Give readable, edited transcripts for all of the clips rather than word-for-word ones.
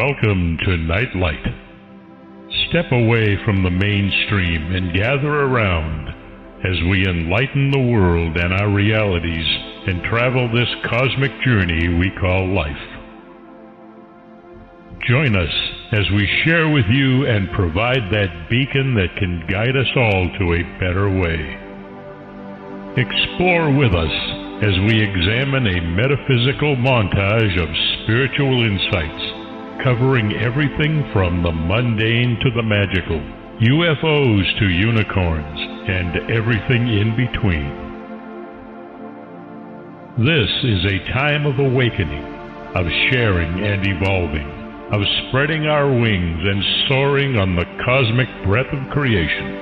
Welcome to Nightlight. Step away from the mainstream and gather around as we enlighten the world and our realities and travel this cosmic journey we call life. Join us as we share with you and provide that beacon that can guide us all to a better way. Explore with us as we examine a metaphysical montage of spiritual insights, covering everything from the mundane to the magical, UFOs to unicorns, and everything in between. This is a time of awakening, of sharing and evolving, of spreading our wings and soaring on the cosmic breath of creation.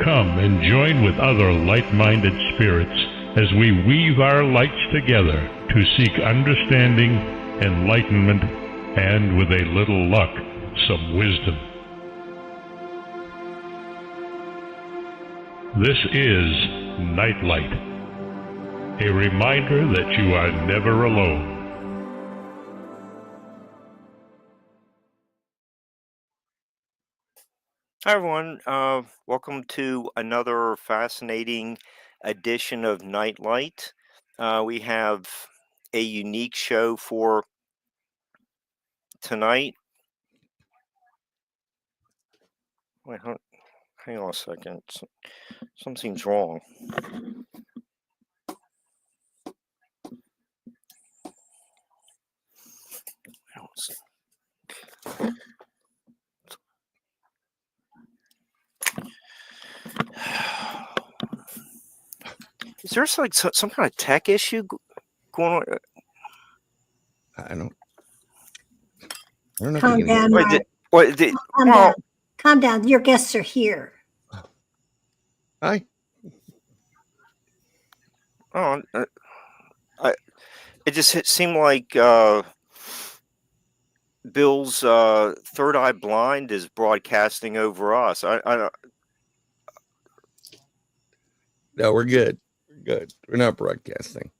Come and join with other light-minded spirits as we weave our lights together to seek understanding, enlightenment, and with a little luck, some wisdom. This is Nightlight, a reminder that you are never alone. Hi, everyone. Welcome to another fascinating edition of Nightlight. We have a unique show for tonight. Wait, hang on a second. Something's wrong. Is there like some kind of tech issue going on? I don't know. Calm down, Wait, Mark. Calm down. Your guests are here. Hi. Oh, it just seemed like Bill's Third Eye Blind is broadcasting over us. I No, we're good. We're good. We're not broadcasting,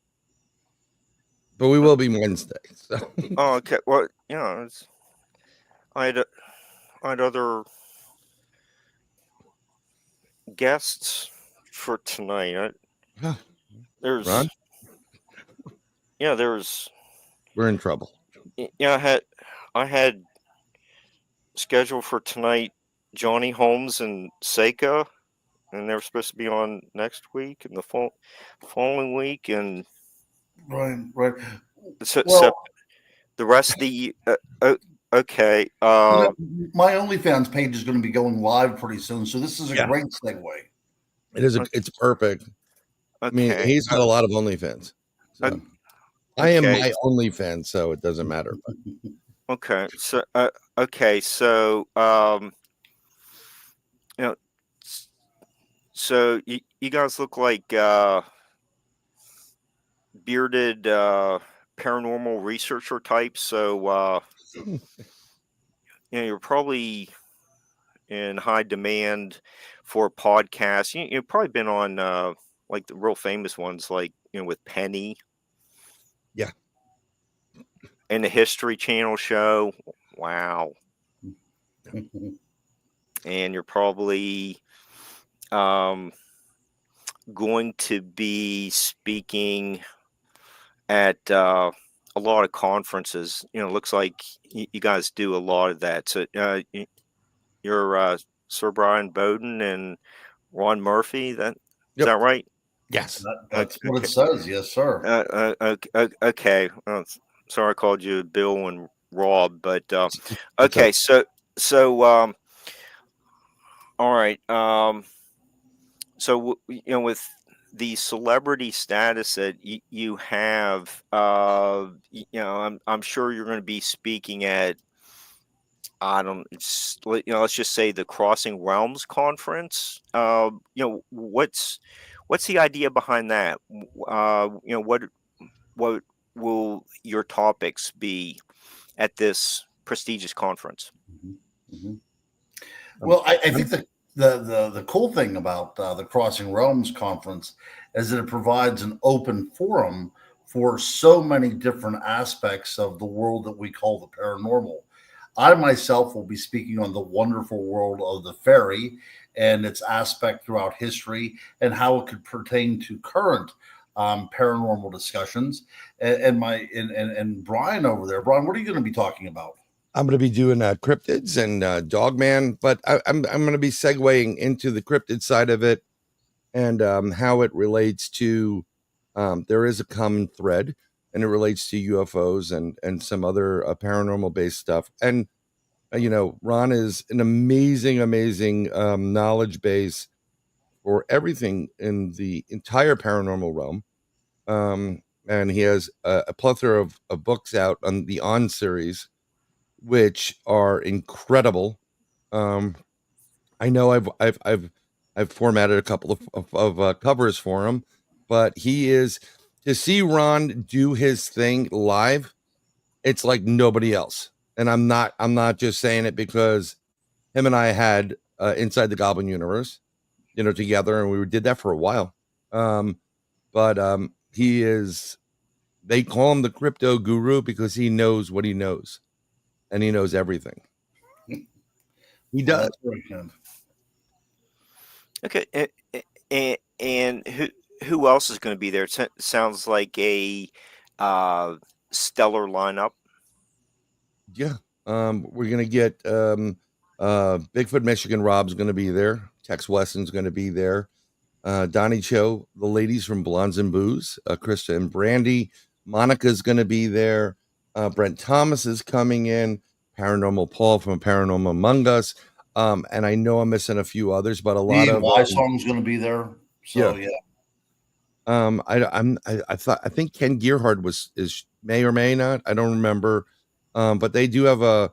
but we will be Wednesday. So. Oh, okay. Well, you know, I had other guests for tonight. There's Ron? Yeah, there's. We're in trouble. Yeah, I had scheduled for tonight Johnny Holmes and Seika, and they were supposed to be on next week and the following week, and right. So Well, the rest of the okay. my OnlyFans page is going to be going live pretty soon, so this is a great segue. It is. It's perfect. Okay. I mean, he's got a lot of OnlyFans. So. I am my OnlyFans, so it doesn't matter. Okay. So you know, so you guys look like bearded paranormal researcher types. So you're probably in high demand for podcasts. You've probably been on like the real famous ones, like with Penny. Yeah. And the History Channel show. Wow. And you're probably going to be speaking at a lot of conferences. Looks like you guys do a lot of that. So you're Sir Bryan Bowden and Ron Murphy. Is that right? Yes. That's what it says. Yes, sir. Okay. Sorry I called you Bill and Rob, but okay. So all right. So with the celebrity status that you have, I'm sure you're going to be speaking at let's just say the Crossing Realms conference. What's the idea behind that? What will your topics be at this prestigious conference? Well, I think The cool thing about the Crossing Realms conference is that it provides an open forum for so many different aspects of the world that we call the paranormal. I myself will be speaking on the wonderful world of the fairy and its aspect throughout history and how it could pertain to current paranormal discussions. And Brian over there, Brian, what are you going to be talking about? I'm going to be doing cryptids and Dogman, but I'm going to be segueing into the cryptid side of it and how it relates to. There is a common thread, and it relates to UFOs and some other paranormal based stuff. And Ron is an amazing knowledge base for everything in the entire paranormal realm. And he has a plethora of books out on the On series, which are incredible. Um, I know I've formatted a couple of covers for him, but he is to see Ron do his thing live. It's like nobody else, and I'm not just saying it because him and I had Inside the Goblin Universe, together, and we did that for a while. But he is. They call him the crypto guru because he knows what he knows, and he knows everything. He does. That's very good. Okay, and who else is going to be there? It sounds like a stellar lineup. Yeah. We're gonna get Bigfoot Michigan Rob's gonna be there. Tex Wesson's gonna be there. Donnie Cho, the ladies from Blondes and Booze, Krista and Brandy. Monica's gonna be there. Brent Thomas is coming in. Paranormal Paul from Paranormal Among Us. And I know I'm missing a few others, but a lot Dean of Wysong's going to be there. So yeah. I think Ken Gearhart is may or may not. I don't remember. But they do have a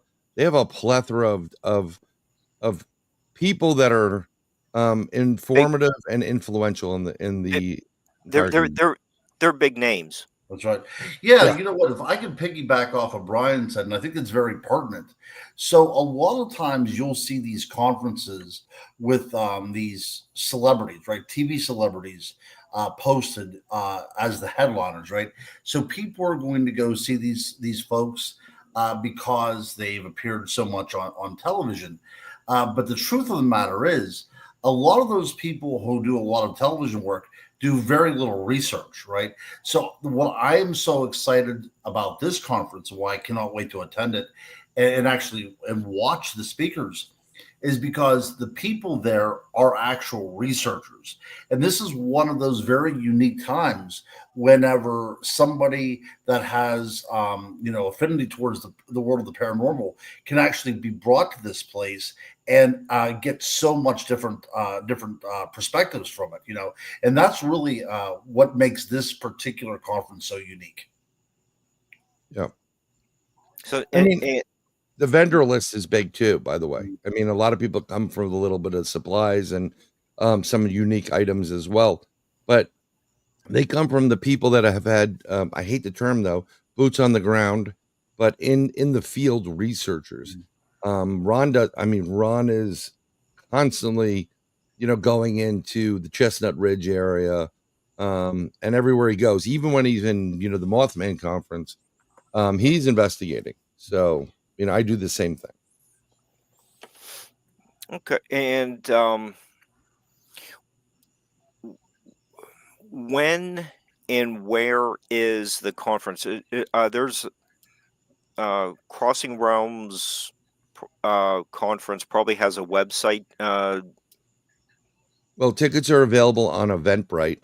plethora of people that are informative and influential in the They're big names. That's right. Yeah, Yeah. you know what? If I can piggyback off of Brian said, and I think it's very pertinent. So a lot of times you'll see these conferences with these celebrities, right? TV celebrities posted as the headliners, right? So people are going to go see these folks because they've appeared so much on television. But the truth of the matter is, a lot of those people who do a lot of television work do very little research, right? So what I am so excited about this conference, why I cannot wait to attend it and actually watch the speakers, is because the people there are actual researchers. And this is one of those very unique times whenever somebody that has affinity towards the world of the paranormal can actually be brought to this place and get so much different perspectives from it, and that's really what makes this particular conference so unique. Yeah. So the vendor list is big too, by the way. I mean, a lot of people come for a little bit of supplies and some unique items as well, but they come from the people that have had, I hate the term though, boots on the ground, but in the field researchers. Ron is constantly, going into the Chestnut Ridge area, and everywhere he goes, even when he's in, the Mothman conference, he's investigating. So, I do the same thing. okay, and when and where is the conference? There's Crossing Realms conference probably has a website. Well, tickets are available on Eventbrite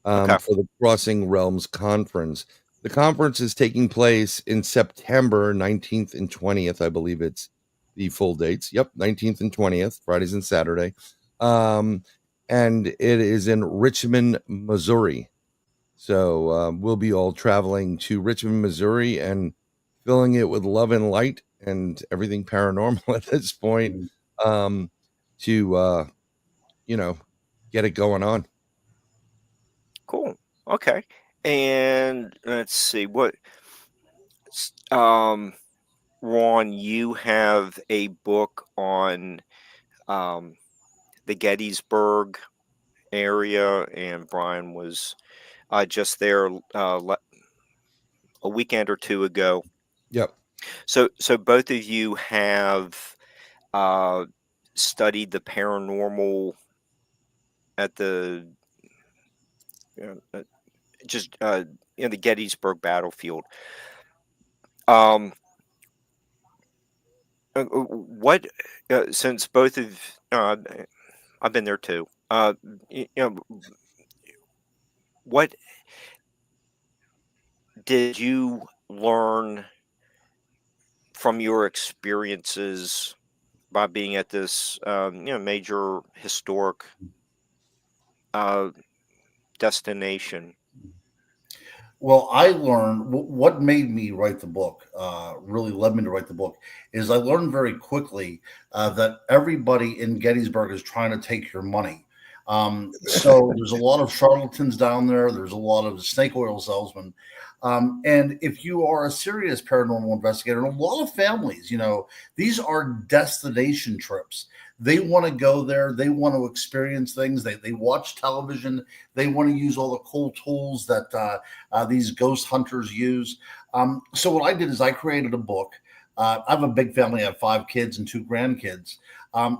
Okay. for the Crossing Realms conference. The conference is taking place in September 19th and 20th. I believe it's the full dates. Yep, 19th and 20th, Fridays and Saturday. And it is in Richmond, Missouri. So we'll be all traveling to Richmond, Missouri and filling it with love and light and everything paranormal at this point to, get it going on. Cool. Okay. And let's see Ron, you have a book on the Gettysburg area, and Brian was just there a weekend or two ago. Yep. So both of you have studied the paranormal at the just in the Gettysburg battlefield. What since both of I've been there too. You know, what did you learn from your experiences by being at this major historic uh, destination? Well, I learned what made me write the book, really led me to write the book, is I learned very quickly that everybody in Gettysburg is trying to take your money. So there's a lot of charlatans down there. There's a lot of snake oil salesmen. And if you are a serious paranormal investigator, and a lot of families, these are destination trips. They want to go there. They want to experience things. They watch television. They want to use all the cool tools that these ghost hunters use. So what I did is I created a book. I have a big family. I have 5 kids and 2 grandkids.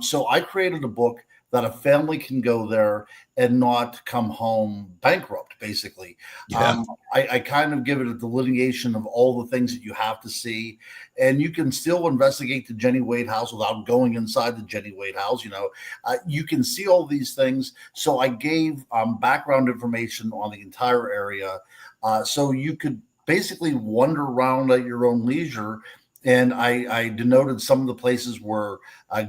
So I created a book that a family can go there and not come home bankrupt, basically. Yeah. I kind of give it a delineation of all the things that you have to see. And you can still investigate the Jenny Wade house without going inside the Jenny Wade house. You can see all these things. So I gave background information on the entire area. So you could basically wander around at your own leisure. And I denoted some of the places where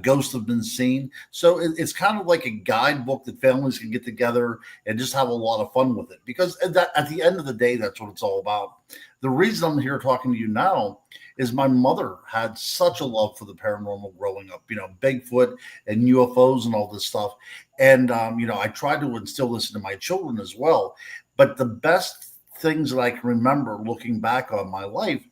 ghosts have been seen. So it's kind of like a guidebook that families can get together and just have a lot of fun with it. Because at the end of the day, that's what it's all about. The reason I'm here talking to you now is my mother had such a love for the paranormal growing up, Bigfoot and UFOs and all this stuff. And, I tried to instill this into my children as well. But the best things that I can remember looking back on my life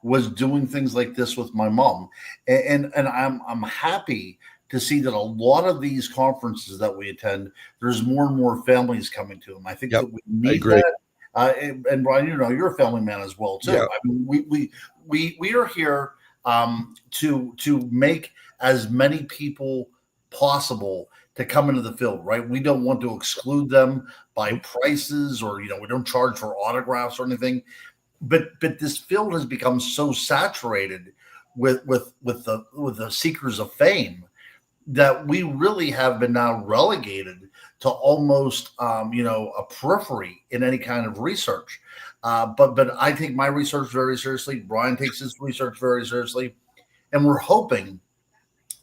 was doing things like this with my mom. And I'm happy to see that a lot of these conferences that we attend, there's more and more families coming to them. I think that we need that. And Brian, you're a family man as well too. Yeah. I mean, we are here to make as many people possible to come into the field, right? We don't want to exclude them by prices, or we don't charge for autographs or anything. But this field has become so saturated with the seekers of fame that we really have been now relegated to almost a periphery in any kind of research. But I take my research very seriously. Brian takes his research very seriously, and we're hoping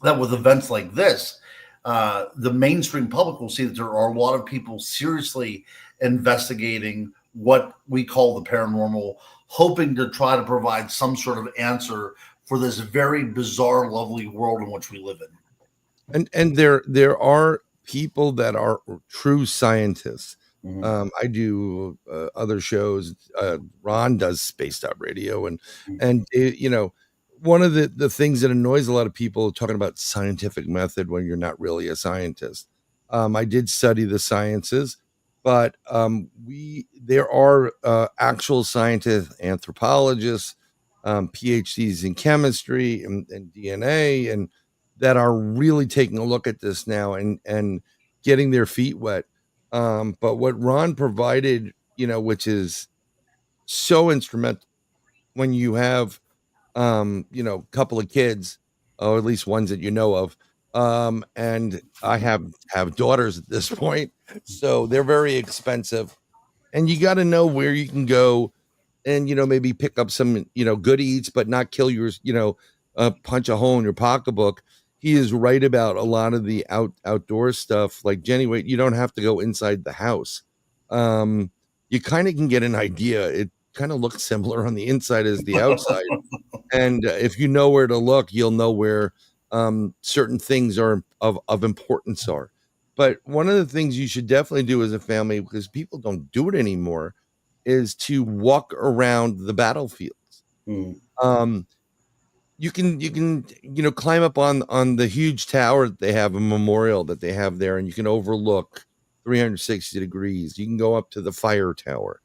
that with events like this, the mainstream public will see that there are a lot of people seriously investigating what we call the paranormal, hoping to try to provide some sort of answer for this very bizarre, lovely world in which we live in. And there are people that are true scientists. Mm-hmm. I do other shows. Ron does Spaced Out Radio, and one of the things that annoys a lot of people talking about scientific method when you're not really a scientist. I did study the sciences, but there are actual scientists, anthropologists, PhDs in chemistry and DNA, and that are really taking a look at this now and getting their feet wet. But what Ron provided, which is so instrumental when you have a couple of kids, or at least ones that you know of. And I have daughters at this point, so they're very expensive. And you got to know where you can go and, maybe pick up some, good eats, but not kill yours, punch a hole in your pocketbook. He is right about a lot of the outdoor stuff. Like Jenny, wait, you don't have to go inside the house. You kind of can get an idea. It kind of looks similar on the inside as the outside. And if you know where to look, you'll know where certain things are of importance are. But one of the things you should definitely do as a family, because people don't do it anymore, is to walk around the battlefields. Mm. you can climb up on the huge tower that they have, a memorial that they have there, and you can overlook 360 degrees. You can go up to the fire tower.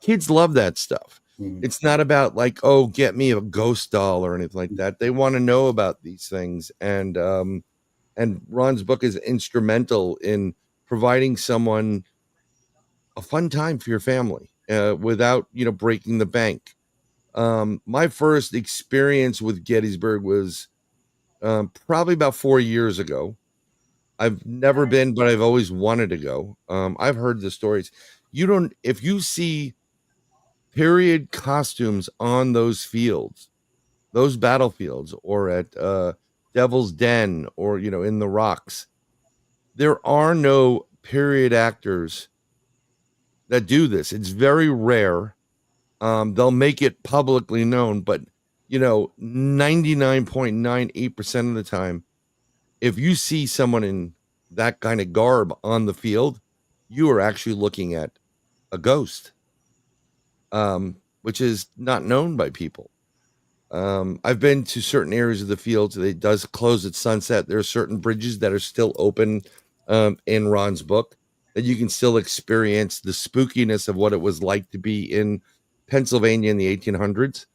Kids love that stuff. It's not about like, oh, get me a ghost doll or anything like that. They want to know about these things, and Ron's book is instrumental in providing someone a fun time for your family without breaking the bank. My first experience with Gettysburg was probably about 4 years ago. I've never been, but I've always wanted to go. I've heard the stories. If you see period costumes on those fields, those battlefields, or at Devil's Den, or in the rocks, there are no period actors that do this. It's very rare. They'll make it publicly known, but 99.98% of the time, if you see someone in that kind of garb on the field, you are actually looking at a ghost, which is not known by people. I've been to certain areas of the fields. It does close at sunset. There are certain bridges that are still open in Ron's book that you can still experience the spookiness of what it was like to be in Pennsylvania in the 1800s,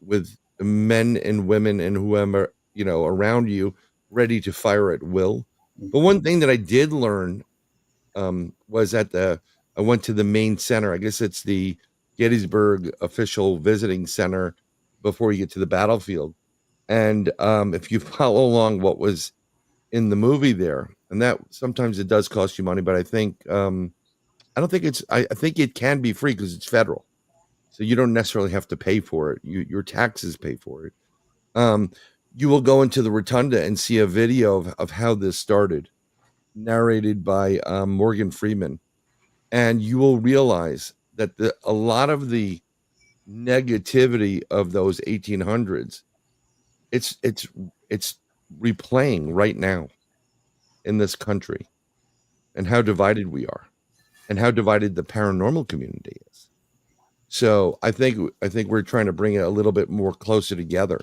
with men and women and whoever around you ready to fire at will. But one thing that I did learn was I went to the main center. I guess it's the Gettysburg Official Visiting Center before you get to the battlefield. And if you follow along what was in the movie there, and that sometimes it does cost you money, but I think I don't think I think it can be free because it's federal. So you don't necessarily have to pay for it. Your taxes pay for it. You will go into the rotunda and see a video of how this started, narrated by Morgan Freeman. And you will realize that a lot of the negativity of those 1800s, it's replaying right now in this country, and how divided we are, and how divided the paranormal community is. So I think we're trying to bring it a little bit more closer together,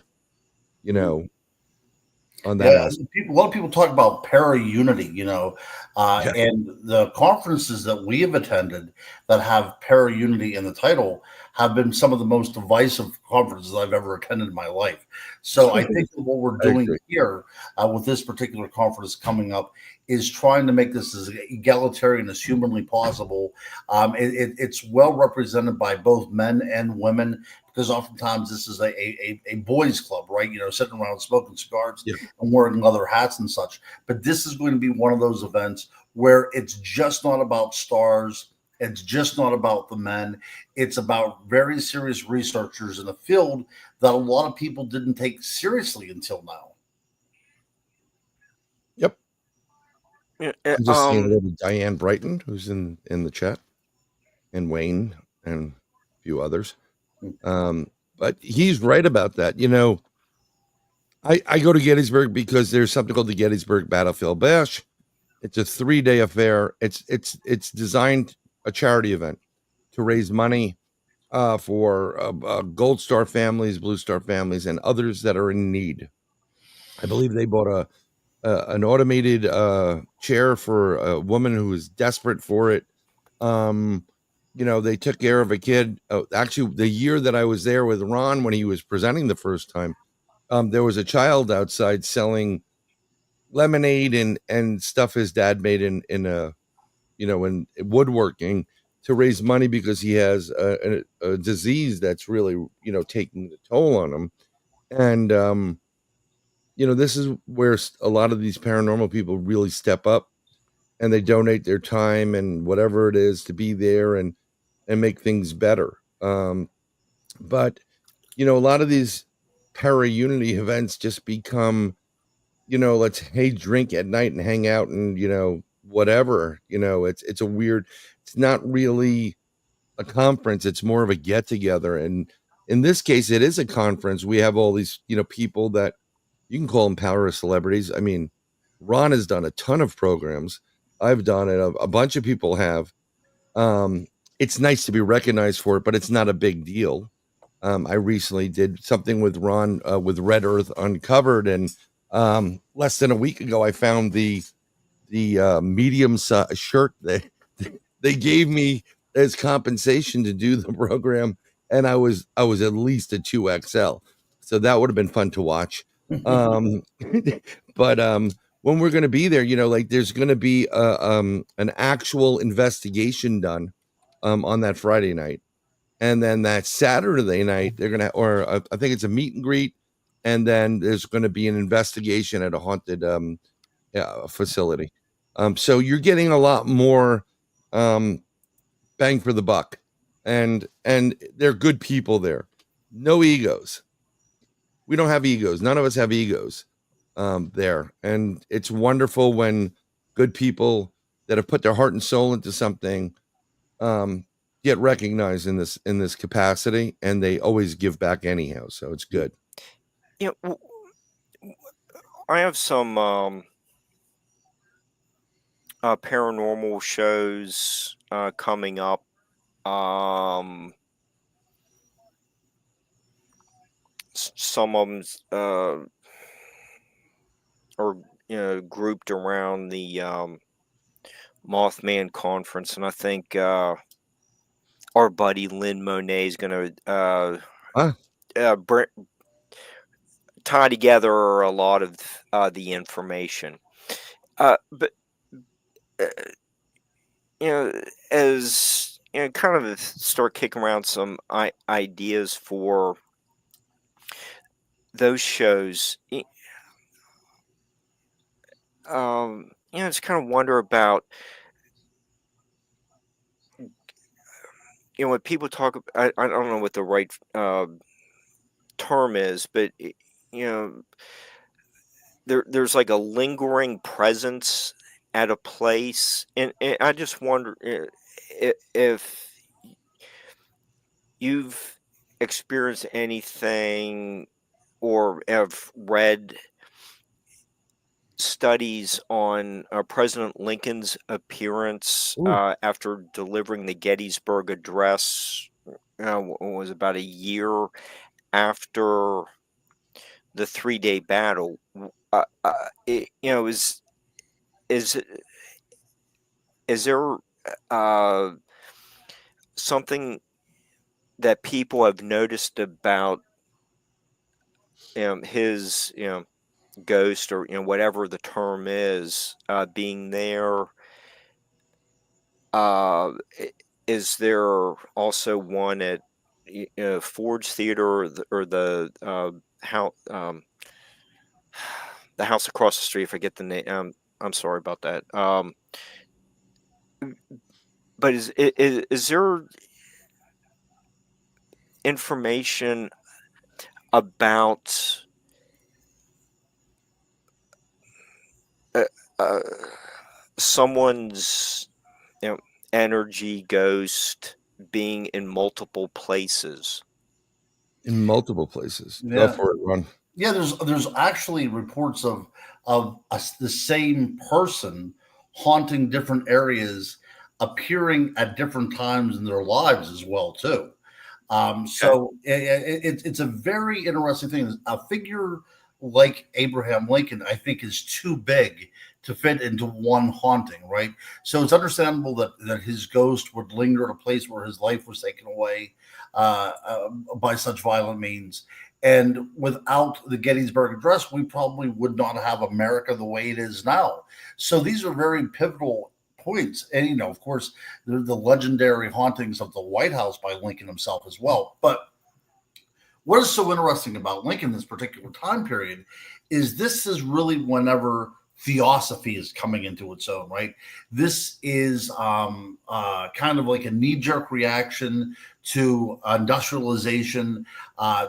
on that aspect. A lot of people talk about para-unity, and the conferences that we have attended that have para-unity in the title have been some of the most divisive conferences I've ever attended in my life. So I think that what we're doing here with this particular conference coming up is trying to make this as egalitarian as humanly possible. It's well represented by both men and women, because oftentimes this is a boys club, right? Sitting around smoking cigars and wearing leather hats and such. But this is going to be one of those events where it's just not about stars. It's just not about the men. It's about very serious researchers in a field that a lot of people didn't take seriously until now. Yep. I'm just saying hello to Diane Brighton, who's in the chat, and Wayne and a few others. But he's right about that. I go to Gettysburg because there's something called the Gettysburg Battlefield Bash. It's a 3-day affair. It's designed a charity event to raise money for Gold Star families, Blue Star families, and others that are in need. I believe they bought an automated chair for a woman who was desperate for it. They took care of a kid. Actually, the year that I was there with Ron, when he was presenting the first time, there was a child outside selling lemonade and stuff his dad made in woodworking to raise money because he has a disease that's really taking the toll on him. And this is where a lot of these paranormal people really step up, and they donate their time and whatever it is to be there and make things better. But a lot of these para-unity events just become, let's drink at night and hang out and whatever. It's a weird, it's not really a conference. It's more of a get together. And in this case, it is a conference. We have all these, people that you can call them power celebrities. I mean, Ron has done a ton of programs. I've done it. A bunch of people have. It's nice to be recognized for it, but it's not a big deal. I recently did something with Ron with Red Earth Uncovered, and less than a week ago, I found the medium shirt that they gave me as compensation to do the program, and I was at least a 2XL, so that would have been fun to watch. But when we're going to be there, like there's going to be an actual investigation done on that Friday night, and then that Saturday night they're gonna, or I think it's a meet and greet, and then there's going to be an investigation at a haunted facility. So you're getting a lot more bang for the buck, and they're good people there. No egos. We don't have egos. None of us have egos there, and it's wonderful when good people that have put their heart and soul into something get recognized in this capacity, and they always give back anyhow. So it's good. Yeah, I have some paranormal shows coming up. Some of them are grouped around the Mothman conference, and I think our buddy Lynn Monet is going to tie together a lot of the information. But as kind of start kicking around some ideas for those shows. Just kind of wonder about, when people talk, I don't know what the right term is, but there's like a lingering presence at a place, and I just wonder if you've experienced anything or have read studies on President Lincoln's appearance after delivering the Gettysburg Address. Was about a year after the 3-day battle. Is there something that people have noticed about his ghost, or whatever the term is, being there? Is there also one at Ford's Theater, or the house the house across the street? I forget the name. I'm sorry about that. But is there information about someone's energy, ghost, being in multiple places? In multiple places. Yeah. Go for it, Ron. Yeah, there's actually reports of the same person haunting different areas, appearing at different times in their lives as well too. So it's a very interesting thing. A figure like Abraham Lincoln, I think, is too big to fit into one haunting, right? So it's understandable that his ghost would linger at a place where his life was taken away by such violent means. And without the Gettysburg Address, we probably would not have America the way it is now. So these are very pivotal points. And, of course, the legendary hauntings of the White House by Lincoln himself as well. But what is so interesting about Lincoln this particular time period is this is really whenever theosophy is coming into its own, right? This is kind of like a knee-jerk reaction to industrialization,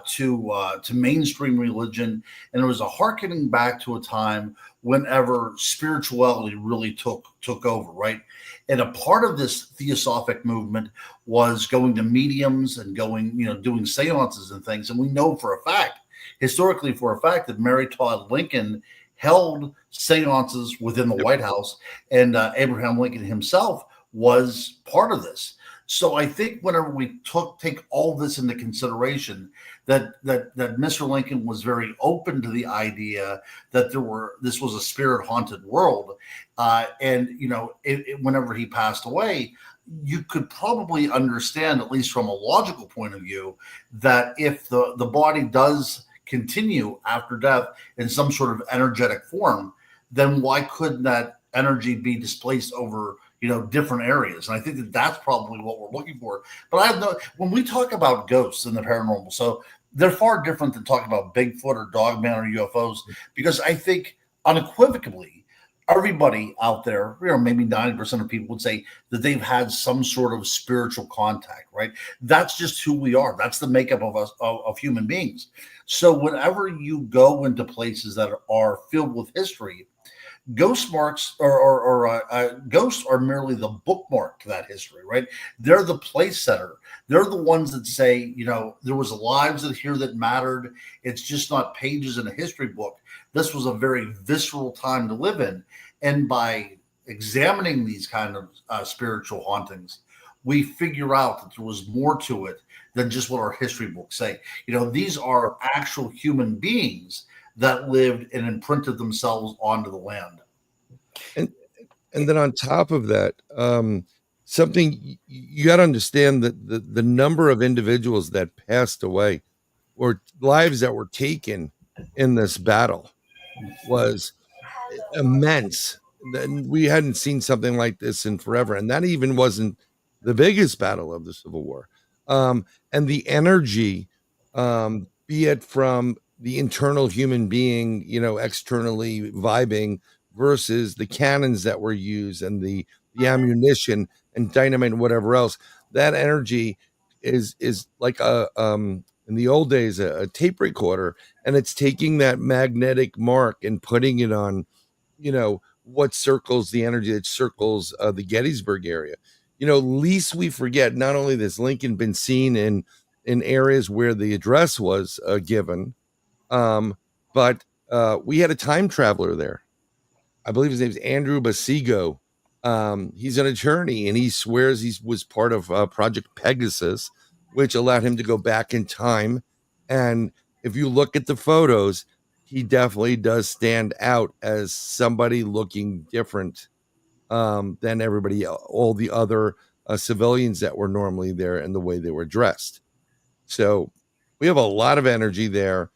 to mainstream religion, and it was a hearkening back to a time whenever spirituality really took over, right? And a part of this theosophic movement was going to mediums and going, doing seances and things. And we know for a fact, historically for a fact, that Mary Todd Lincoln held seances within the White House, and Abraham Lincoln himself was part of this. So I think whenever we take all this into consideration, that Mr. Lincoln was very open to the idea that this was a spirit haunted world, and whenever he passed away, you could probably understand, at least from a logical point of view, that if the body does continue after death in some sort of energetic form, then why couldn't that energy be displaced over different areas? And I think that that's probably what we're looking for. But when we talk about ghosts in the paranormal, so they're far different than talking about Bigfoot or Dogman or UFOs, because I think unequivocally everybody out there, maybe 90% of people would say that they've had some sort of spiritual contact, right? That's just who we are. That's the makeup of us, of human beings. So whenever you go into places that are filled with history, ghost marks or ghosts are merely the bookmark to that history, right? They're the place setter. They're the ones that say, there was lives here that mattered. It's just not pages in a history book. This was a very visceral time to live in. And by examining these kind of spiritual hauntings, we figure out that there was more to it than just what our history books say. These are actual human beings that lived and imprinted themselves onto the land. And then on top of that, something you got to understand that the number of individuals that passed away or lives that were taken in this battle was immense. We hadn't seen something like this in forever, and that even wasn't the biggest battle of the Civil War. And the energy, be it from the internal human being, externally vibing, versus the cannons that were used and the ammunition and dynamite and whatever else, that energy is like in the old days a tape recorder, and it's taking that magnetic mark and putting it on what circles the energy that circles the Gettysburg area. Least we forget, not only has Lincoln been seen in areas where the address was given, but we had a time traveler there. I believe his name is Andrew Basigo. He's an attorney, and he swears he was part of Project Pegasus, which allowed him to go back in time. And if you look at the photos, he definitely does stand out as somebody looking different than everybody else, all the other civilians that were normally there and the way they were dressed. So we have a lot of energy there.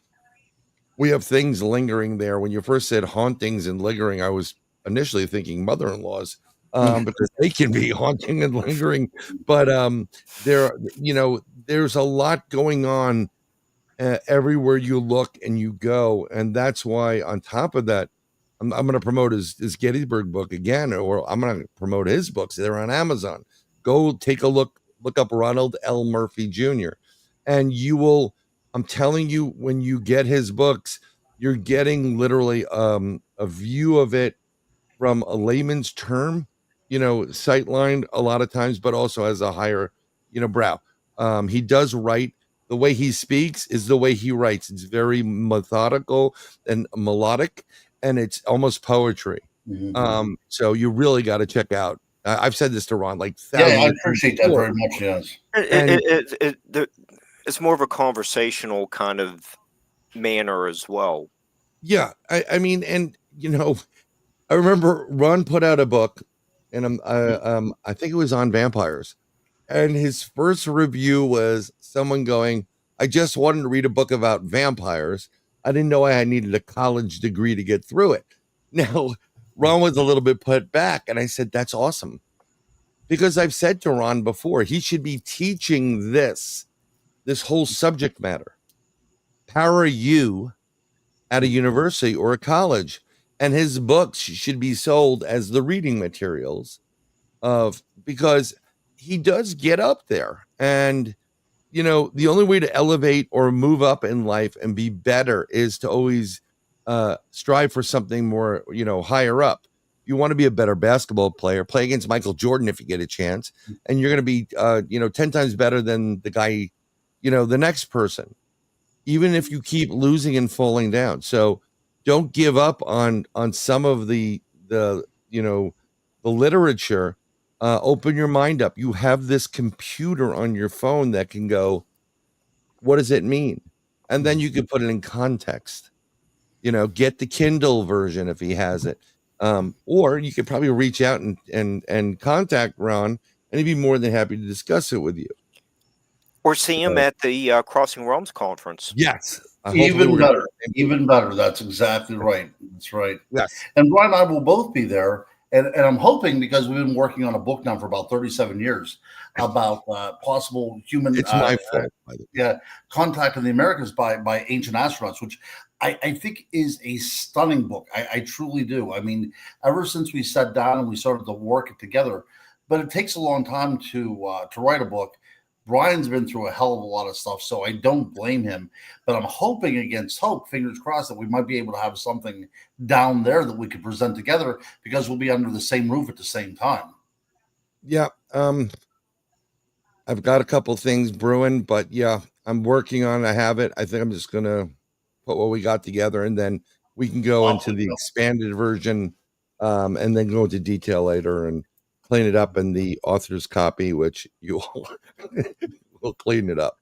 We have things lingering there. When you first said hauntings and lingering, I was initially thinking mother-in-laws, because they can be haunting and lingering. But there's a lot going on everywhere you look and you go, and that's why. On top of that, I'm going to promote his Gettysburg book again, or I'm going to promote his books. They're on Amazon. Go take a look. Look up Ronald L. Murphy Jr. and you will. I'm telling you, when you get his books, you're getting literally a view of it from a layman's term, sightline a lot of times, but also has a higher, brow. He does write. The way he speaks is the way he writes. It's very methodical and melodic, and it's almost poetry. Mm-hmm. So you really got to check out. I've said this to Ron like thousands. Yeah, I appreciate that very much. Yes. It's more of a conversational kind of manner as well. Yeah, I mean, and I remember Ron put out a book, and I think it was on vampires, and his first review was someone going, "I just wanted to read a book about vampires. I didn't know I needed a college degree to get through it." Now, Ron was a little bit put back, and I said, "That's awesome," because I've said to Ron before, he should be teaching this whole subject matter, Para U, at a university or a college, and his books should be sold as the reading materials because he does get up there. And the only way to elevate or move up in life and be better is to always strive for something more higher up. You want to be a better basketball player, play against Michael Jordan if you get a chance, and you're going to be 10 times better than the guy, the next person, even if you keep losing and falling down. So don't give up on some of the literature Open your mind up. You have this computer on your phone that can go, what does it mean? And then you can put it in context. Get the Kindle version if he has it. Or you could probably reach out and contact Ron, and he'd be more than happy to discuss it with you. Or see him at the Crossing Realms conference. Yes. Even better. Even better. That's exactly right. That's right. Yes. And Brian and I will both be there. And I'm hoping, because we've been working on a book now for about 37 years about possible human It's my fault, by the way. Yeah, contact in the Americas by ancient astronauts, which I think is a stunning book. I truly do. I mean, ever since we sat down and we started to work it together, but it takes a long time to write a book. Brian's been through a hell of a lot of stuff, so I don't blame him. But I'm hoping against hope, fingers crossed, that we might be able to have something down there that we could present together, because we'll be under the same roof at the same time. Yeah. I've got a couple things brewing, but yeah, I'm working on it. I have it. I think I'm just gonna put what we got together, and then we can go into the expanded version, and then go into detail later and clean it up in the author's copy, which you will clean it up.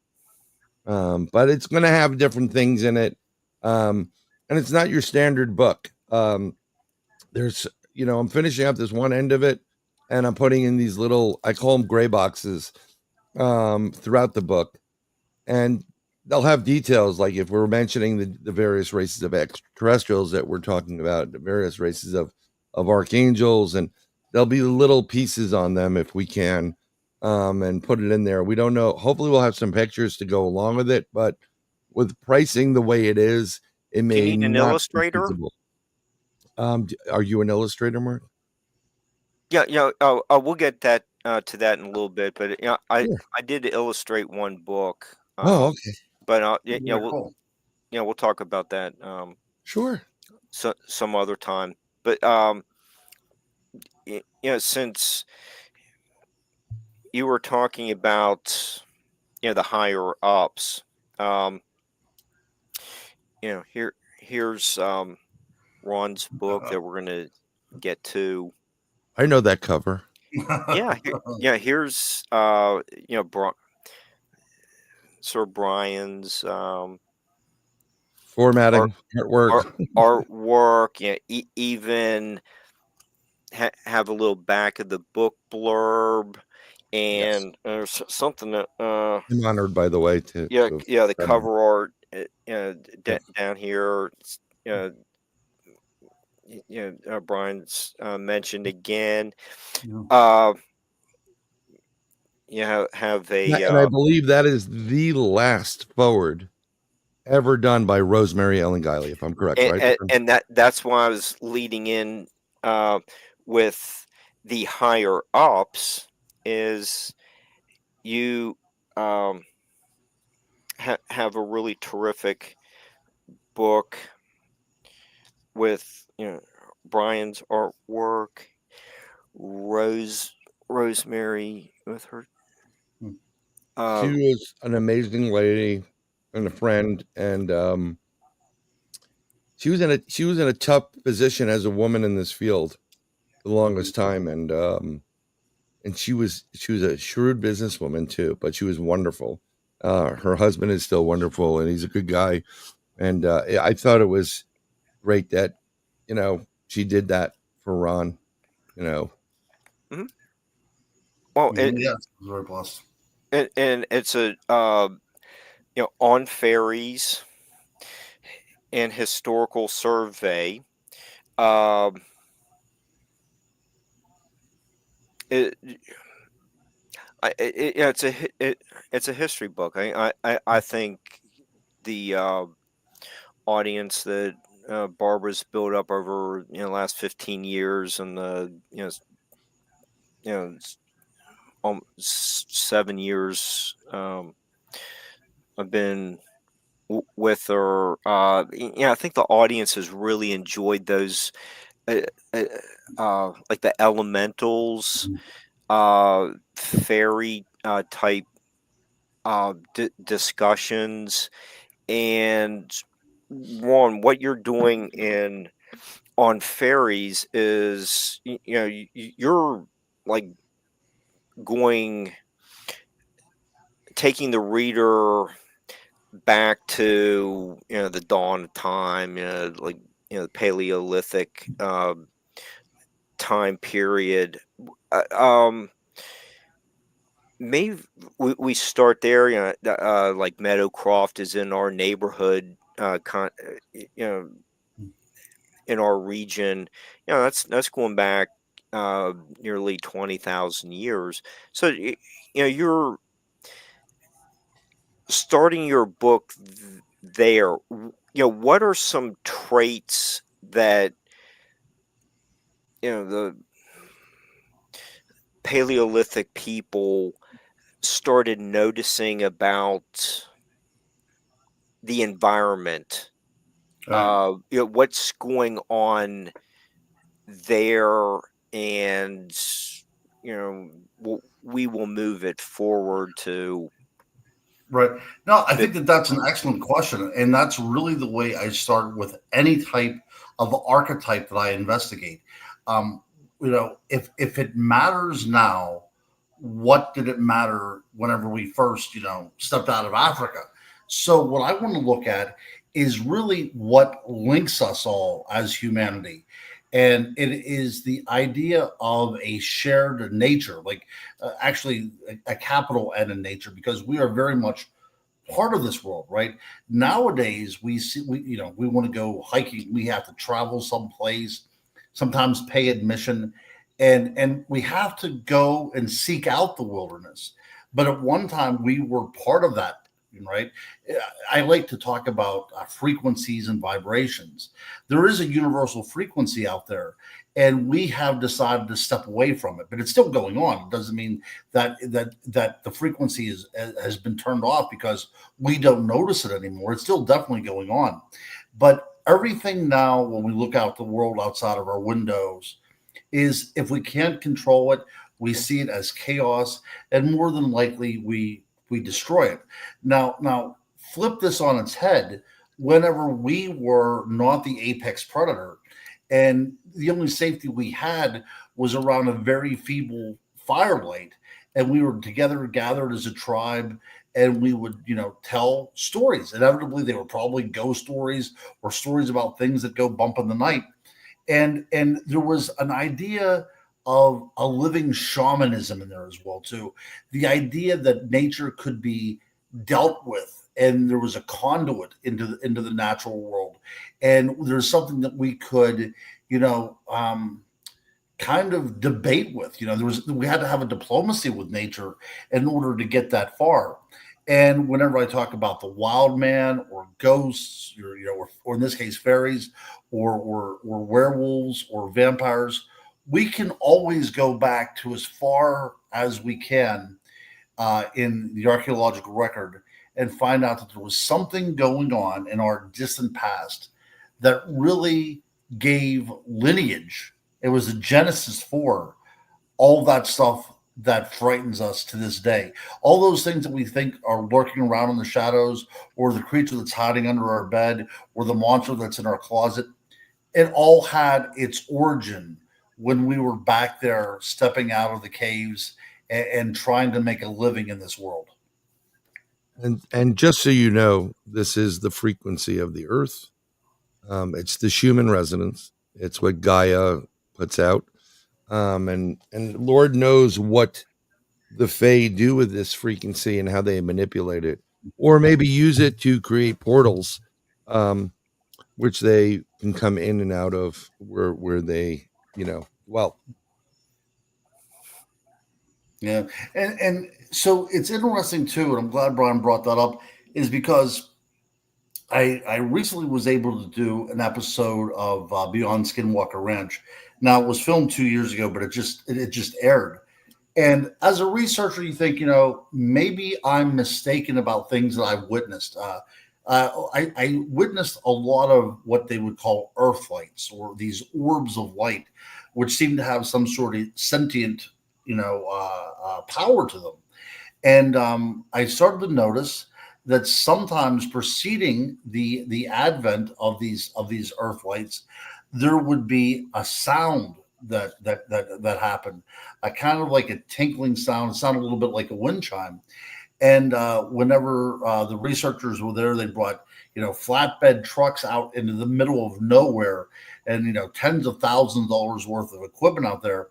But it's going to have different things in it. And it's not your standard book. There's, I'm finishing up this one end of it, and I'm putting in these little, I call them gray boxes, throughout the book. And they'll have details, like if we're mentioning the various races of extraterrestrials that we're talking about, the various races of archangels, and there'll be little pieces on them if we can, and put it in there. We don't know. Hopefully we'll have some pictures to go along with it, but with pricing the way it is, it may Do you need an not illustrator? be feasible. Are you an illustrator, Mark? Yeah, we'll get that to that in a little bit. But I did illustrate one book. Okay. But Cool. we'll talk about that. Sure. So some other time. But since you were talking about the higher ups, here's Ron's book that we're gonna get to. I know that cover. Here's Sir Brian's formatting, artwork. Even have a little back of the book blurb, and something that I'm honored, by the way. The cover art down here. Brian's mentioned again. Have a and I believe that is the last forward ever done by Rosemary Ellen Guiley, if I'm correct, right? And that's why I was leading in with the higher ups is you have a really terrific book with Brian's artwork, Rosemary with her. She was an amazing lady and a friend, and she was in a tough position as a woman in this field the longest time, and she was a shrewd businesswoman too, but she was wonderful. Her husband is still wonderful, and he's a good guy. And I thought it was great that she did that for Ron. Mm-hmm. Well, yes, very blessed. And it's a on Faeries and historical survey. It's a history book. I think the audience that Barbara's built up over the last 15 years, and the 7 years I've been with her. I think the audience has really enjoyed those, like the elementals, fairy type discussions, and what you're doing on Faeries is you're like taking the reader back to the dawn of time, like the Paleolithic time period. Maybe we start there. Like Meadowcroft is in our neighborhood, in our region. That's going back nearly 20,000 years. So you're starting your book there. What are some traits that the Paleolithic people started noticing about the environment? What's going on there, and we will move it forward to. Right. No, I think that that's an excellent question. And that's really the way I start with any type of archetype that I investigate. If it matters now, what did it matter whenever we first, stepped out of Africa? So what I want to look at is really what links us all as humanity. And it is the idea of a shared nature, like actually a capital N in nature, because we are very much part of this world, right? Nowadays, we want to go hiking. We have to travel someplace, sometimes pay admission, and we have to go and seek out the wilderness. But at one time, we were part of that, right? I like to talk about frequencies and vibrations. There is a universal frequency out there, and we have decided to step away from it, but it's still going on. It doesn't mean that the frequency has been turned off because we don't notice it anymore. It's still definitely going on. But everything now, when we look out the world outside of our windows, is if we can't control it, we see it as chaos, and more than likely we destroy it. Now flip this on its head. Whenever we were not the apex predator, and the only safety we had was around a very feeble firelight, and we were together, gathered as a tribe, and we would, tell stories. Inevitably, they were probably ghost stories or stories about things that go bump in the night. And there was an idea of a living shamanism in there as well too. The idea that nature could be dealt with, and there was a conduit into the natural world, and there's something that we could, kind of debate with. We had to have a diplomacy with nature in order to get that far. And whenever I talk about the wild man or ghosts, or in this case, fairies, or werewolves or vampires, we can always go back to as far as we can in the archaeological record and find out that there was something going on in our distant past that really gave lineage. It was the genesis for all that stuff that frightens us to this day. All those things that we think are lurking around in the shadows, or the creature that's hiding under our bed, or the monster that's in our closet, it all had its origin when we were back there stepping out of the caves and trying to make a living in this world. And just so you know, this is the frequency of the earth. It's the Schumann resonance. It's what Gaia puts out. And Lord knows what the Fae do with this frequency and how they manipulate it, or maybe use it to create portals, which they can come in and out of where they, well. Yeah. And so it's interesting too, and I'm glad Brian brought that up, is because I recently was able to do an episode of Beyond Skinwalker Ranch. Now, it was filmed 2 years ago, but it just aired. And as a researcher, you think, maybe I'm mistaken about things that I've witnessed. I witnessed a lot of what they would call earth lights, or these orbs of light, which seem to have some sort of sentient, power to them. And I started to notice that sometimes preceding the advent of these earth lights, there would be a sound that happened. Kind of like a tinkling sound. It sounded a little bit like a wind chime. And whenever the researchers were there, they brought flatbed trucks out into the middle of nowhere, and tens of thousands of dollars worth of equipment out there.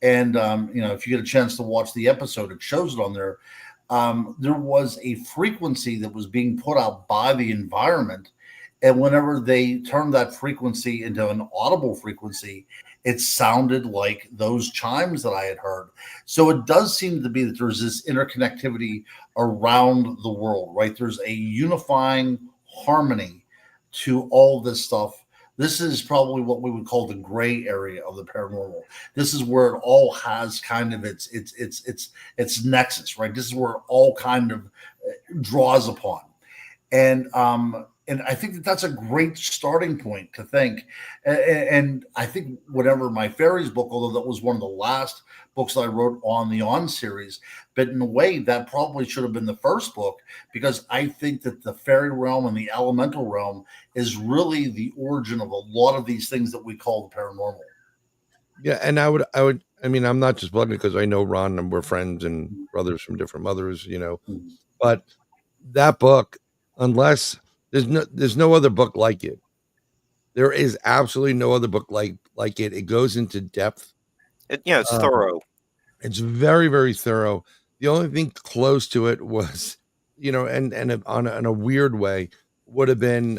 And if you get a chance to watch the episode, it shows it on there. There was a frequency that was being put out by the environment. And whenever they turned that frequency into an audible frequency, it sounded like those chimes that I had heard. So it does seem to be that there's this interconnectivity around the world, right? There's a unifying harmony to all this stuff. This is probably what we would call the gray area of the paranormal. This is where it all has kind of its nexus, right? This is where it all kind of draws upon. And I think that that's a great starting point to think. And I think whatever my Faeries book, although that was one of the last books that I wrote on the On series, but in a way that probably should have been the first book, because I think that the fairy realm and the elemental realm is really the origin of a lot of these things that we call the paranormal. Yeah, and I mean, I'm not just plugging because I know Ron and we're friends and brothers from different mothers, but that book, unless there's no other book like it. There is absolutely no other book like it. It goes into depth. It's thorough. It's very, very thorough. The only thing close to it was, and on a weird way, would have been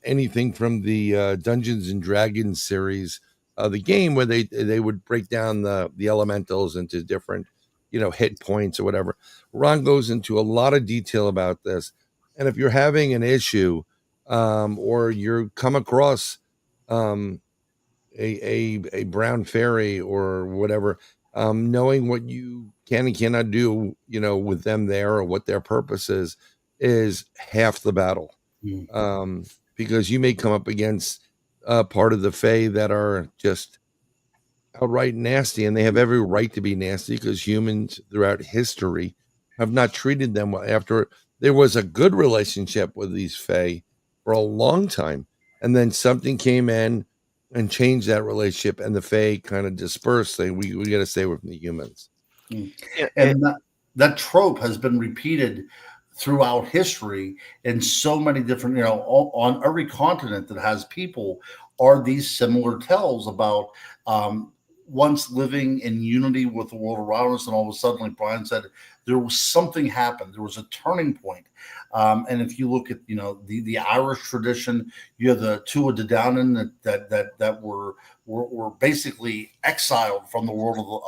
anything from the Dungeons and Dragons series, the game where they would break down the elementals into different, hit points or whatever. Ron goes into a lot of detail about this. And if you're having an issue, or you come across a brown fairy or whatever, knowing what you can and cannot do, with them there or what their purpose is half the battle. Because you may come up against part of the fae that are just outright nasty, and they have every right to be nasty because humans throughout history have not treated them well. After there was a good relationship with these fae for a long time, and then something came in and changed that relationship, and the fae kind of dispersed, saying we got to stay away from the humans. And that trope has been repeated throughout history in so many different, on every continent that has people, are these similar tales about once living in unity with the world around us, and all of a sudden, like Brian said, there was something happened. There was a turning point. And if you look at the Irish tradition, you have the Tuatha De Danann that were basically exiled from the world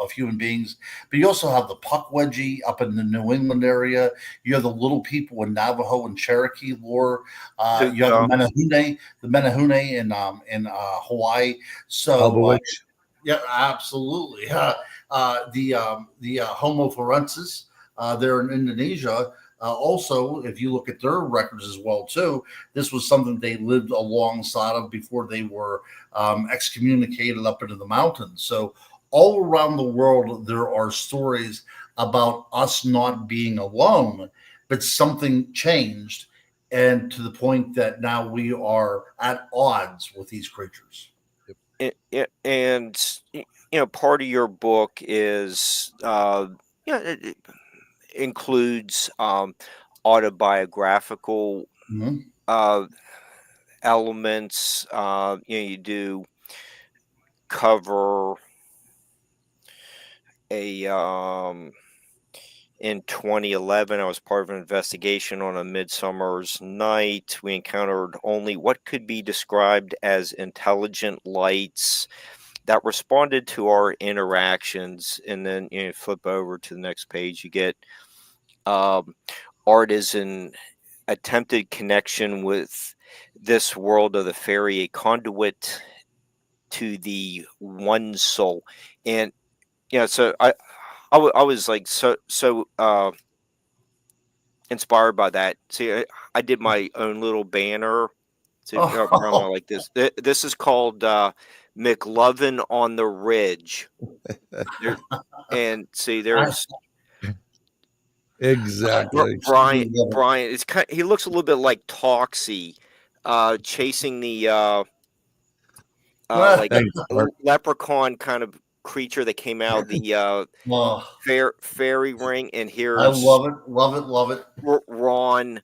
of human beings. But you also have the Pukwudgie up in the New England area. You have the little people in Navajo and Cherokee lore. You have the Menehune in Hawaii. So yeah, absolutely. The Homo forensis there in Indonesia. Also, if you look at their records as well, too, this was something they lived alongside of before they were excommunicated up into the mountains. So all around the world, there are stories about us not being alone, but something changed, and to the point that now we are at odds with these creatures. And part of your book is it includes autobiographical elements. You do cover in 2011, I was part of an investigation on a midsummer's night. We encountered only what could be described as intelligent lights that responded to our interactions. And then flip over to the next page, you get art is an attempted connection with this world of the fairy, a conduit to the one soul. And so I was like so inspired by that. See, I did my own little banner to promo like this. This is called McLovin on the Ridge. And see, there's exactly Brian. It's he looks a little bit like Toxie, chasing the like Thanks, a Mark. leprechaun kind of creature that came out of the Oh, fairy ring, and I here's love it, love it, love it. Ron,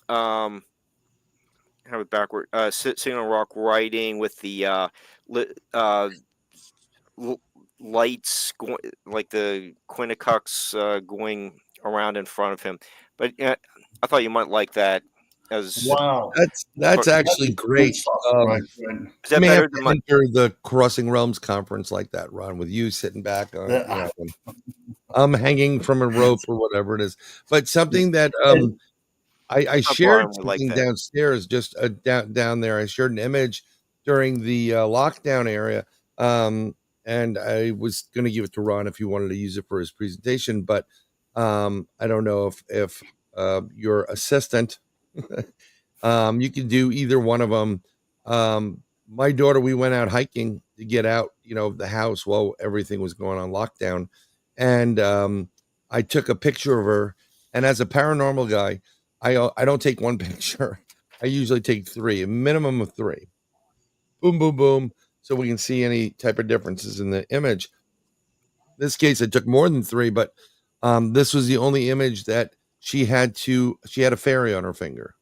have it backward, sitting on a rock writing with the lights going, like the Quinnicucks going around in front of him. But I thought you might like that. As Wow, That's actually that's good great. stuff. Right, right. is I that may have better to than my? enter the Crossing Realms conference like that, Ron, with you sitting back on, Yeah. and I'm hanging from a rope or whatever it is. But something that And I Thought shared Brian would like something that. downstairs, just down there. I shared an image during the lockdown area, and I was going to give it to Ron if he wanted to use it for his presentation. But I don't know if your assistant, you can do either one of them. My daughter, we went out hiking to get out, of the house while everything was going on lockdown, and I took a picture of her. And as a paranormal guy, I don't take one picture. I usually take three, a minimum of three. Boom, boom, boom, so we can see any type of differences in the image. In this case, I took more than three, but this was the only image that she had a fairy on her finger.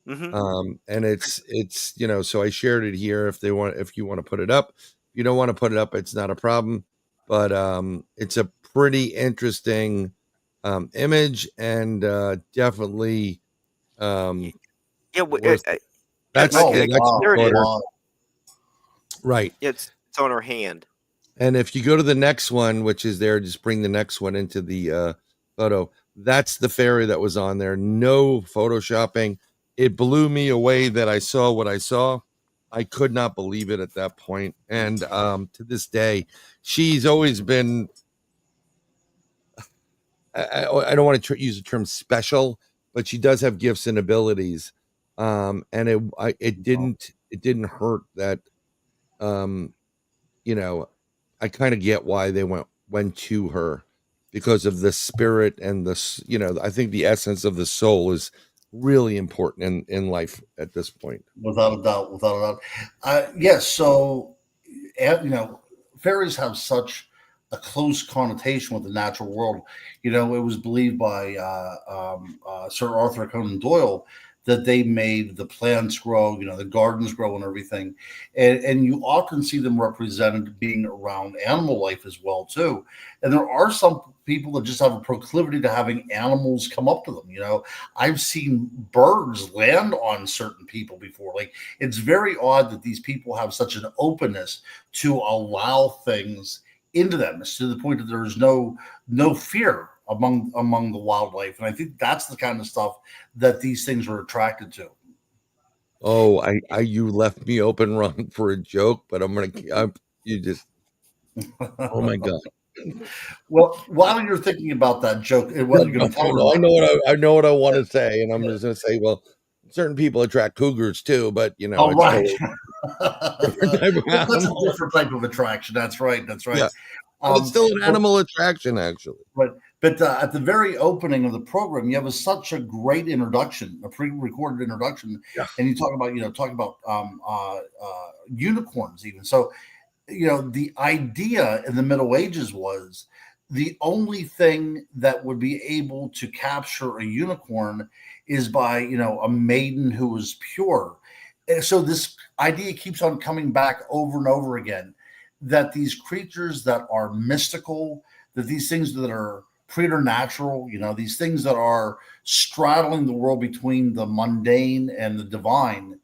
Hmm. And it's so I shared it here. If you want to put it up, if you don't want to put it up, it's not a problem. But it's a pretty interesting image, and definitely Yeah, worth it. I, oh That's wow, there it my is. daughter, wow. right? It's on her hand. And if you go to the next one, which is there, just bring the next one into the photo. That's the fairy that was on there. No photoshopping. It blew me away that I saw what I saw. I could not believe it at that point. And to this day, she's always been, I don't want to use the term special, but she does have gifts and abilities. And it didn't hurt that, um, you know, I kind of get why they went to her, because of the spirit and I think the essence of the soul is really important in life at this point. Without a doubt, without a doubt. Yes. So, fairies have such a close connotation with the natural world. It was believed by Sir Arthur Conan Doyle that they made the plants grow, the gardens grow and everything, and you often see them represented being around animal life as well too. And there are some people that just have a proclivity to having animals come up to them. I've seen birds land on certain people before. Like, it's very odd that these people have such an openness to allow things into them. It's to the point that there's no fear among the wildlife, and I think that's the kind of stuff that these things are attracted to. Oh, you left me open, Ron, for a joke, but you just, oh my god. Well, while you're thinking about that joke and No, what you're no, going to tell no, her, I know what I want to say, and I'm just going to say, well, certain people attract cougars too, but oh it's right, totally different type of that's a animal. different type of attraction. That's right. That's right. Yeah, but it's still an But animal attraction, actually. But at the very opening of the program, you have such a great introduction, a pre-recorded introduction, Yeah. and you talk about unicorns even. So, the idea in the Middle Ages was the only thing that would be able to capture a unicorn is by a maiden who was pure. And so this idea keeps on coming back over and over again, that these creatures that are mystical, that these things that are preternatural, these things that are straddling the world between the mundane and the divine,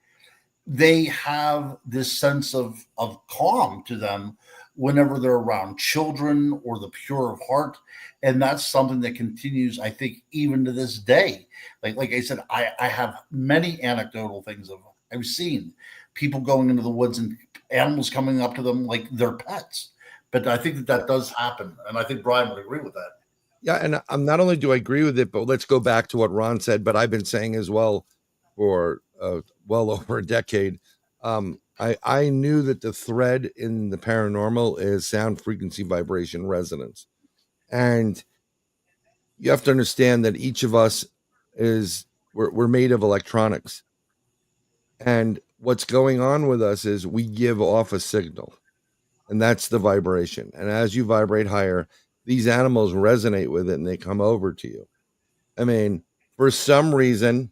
they have this sense of calm to them whenever they're around children or the pure of heart. And that's something that continues, I think, even to this day. Like I said, I have many anecdotal things I've seen people going into the woods and animals coming up to them like they're pets. But I think that does happen, and I think Brian would agree with that. Yeah, and I'm not only do I agree with it, but let's go back to what Ron said. But I've been saying as well for well over a decade. I knew that the thread in the paranormal is sound, frequency, vibration, resonance, and you have to understand that each of us we're made of electronics, and what's going on with us is we give off a signal, and that's the vibration. And as you vibrate higher, these animals resonate with it and they come over to you. I mean, for some reason,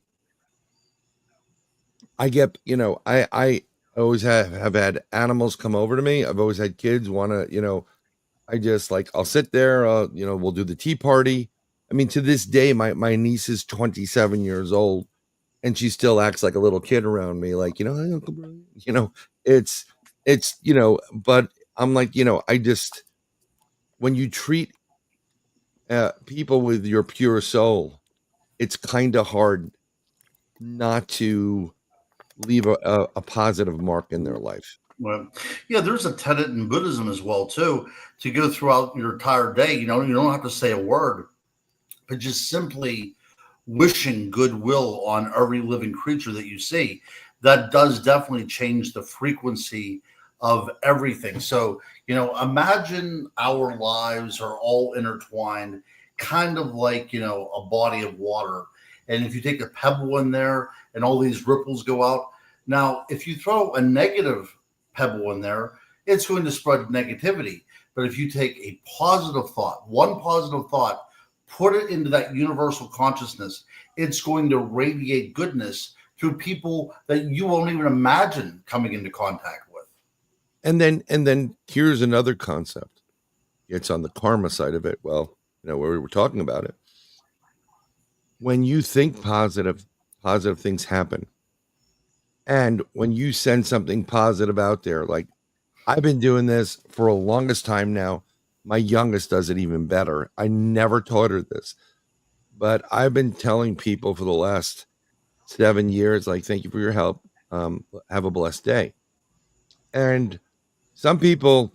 I get, I always have had animals come over to me. I've always had kids want to, I just like, I'll sit there, we'll do the tea party. I mean, to this day, my niece is 27 years old and she still acts like a little kid around me. Like, "Hey, Uncle Brian," it's, but I'm like, I just, when you treat people with your pure soul, it's kind of hard not to leave a positive mark in their life. Well, yeah, there's a tenet in Buddhism as well too. To go throughout your entire day, you don't have to say a word, but just simply wishing goodwill on every living creature that you see. That does definitely change the frequency of everything. So, imagine our lives are all intertwined, kind of like, a body of water. And if you take a pebble in there and all these ripples go out, now, if you throw a negative pebble in there, it's going to spread negativity. But if you take a positive thought, one positive thought, put it into that universal consciousness, it's going to radiate goodness through people that you won't even imagine coming into contact with. And then here's another concept. It's on the karma side of it. Well, where we were talking about it. When you think positive things happen. And when you send something positive out there, like I've been doing this for the longest time now. My youngest does it even better. I never taught her this, but I've been telling people for the last 7 years, like, thank you for your help. Have a blessed day. And some people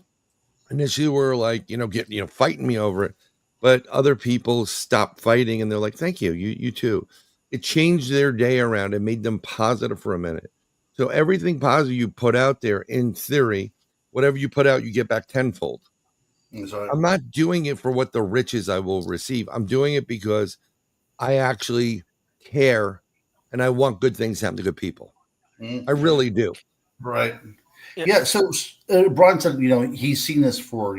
initially were like, fighting me over it, but other people stopped fighting and they're like, thank you. You too. It changed their day around and made them positive for a minute. So everything positive you put out there, in theory, whatever you put out, you get back tenfold. Right. I'm not doing it for what the riches I will receive. I'm doing it because I actually care and I want good things to happen to good people. I really do. Right. Yeah. So Brian said, he's seen this for,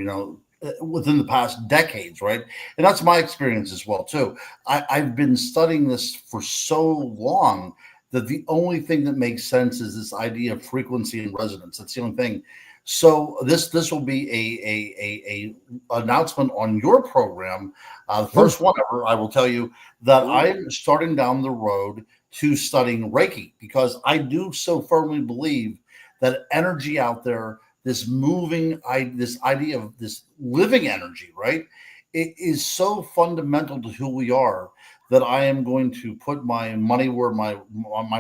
within the past decades, right? And that's my experience as well, too. I've been studying this for so long that the only thing that makes sense is this idea of frequency and resonance. That's the only thing. So this will be a announcement on your program, the first one ever. I will tell you that I'm starting down the road to studying Reiki because I do so firmly believe that energy out there, this idea of this living energy, right? It is so fundamental to who we are that I am going to put my money where my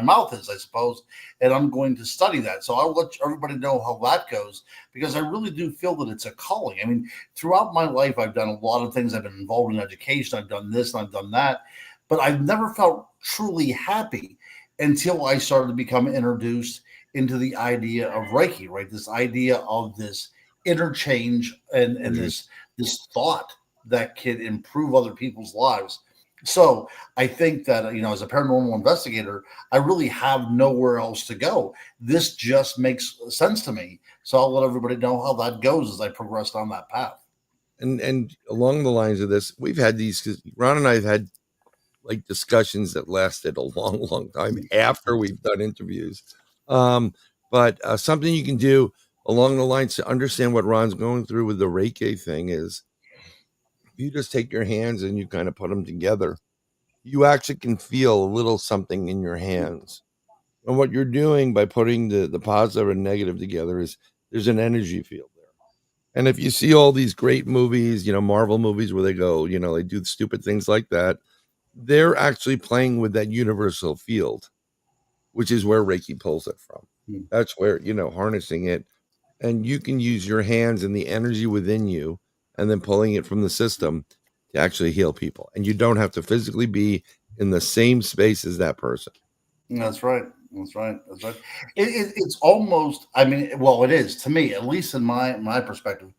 mouth is, I suppose, and I'm going to study that. So I'll let everybody know how that goes because I really do feel that it's a calling. I mean, throughout my life, I've done a lot of things. I've been involved in education. I've done this and I've done that, but I've never felt truly happy until I started to become introduced into the idea of Reiki, right? This idea of this interchange and this thought that can improve other people's lives. So I think that, as a paranormal investigator, I really have nowhere else to go. This just makes sense to me. So I'll let everybody know how that goes as I progress down that path. And along the lines of this, we've had these, because Ron and I have had like discussions that lasted a long, long time after we've done interviews. But something you can do along the lines to understand what Ron's going through with the Reiki thing is if you just take your hands and you kind of put them together, you actually can feel a little something in your hands. And what you're doing by putting the positive and negative together is there's an energy field there. And if you see all these great movies, Marvel movies where they go, they do stupid things like that, they're actually playing with that universal field, which is where Reiki pulls it from. That's where, harnessing it. And you can use your hands and the energy within you and then pulling it from the system to actually heal people. And you don't have to physically be in the same space as that person. That's right. That's right. That's right. It's almost, it is to me, at least in my perspective,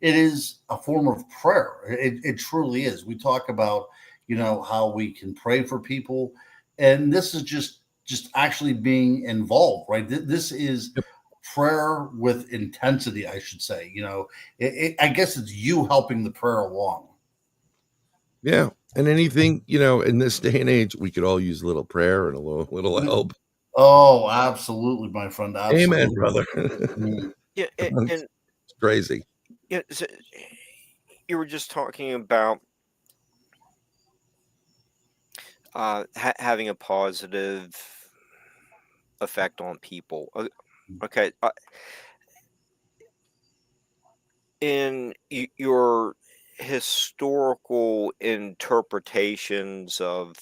it is a form of prayer. It truly is. We talk about, how we can pray for people. And this is just just actually being involved, right? This is prayer with intensity, I should say. I guess it's you helping the prayer along. Yeah. And anything, in this day and age, we could all use a little prayer and a little help. Oh, absolutely, my friend. Absolutely. Amen, brother. Yeah, and It's crazy. yeah, so you were just talking about having a positive effect on people. Okay, in your historical interpretations of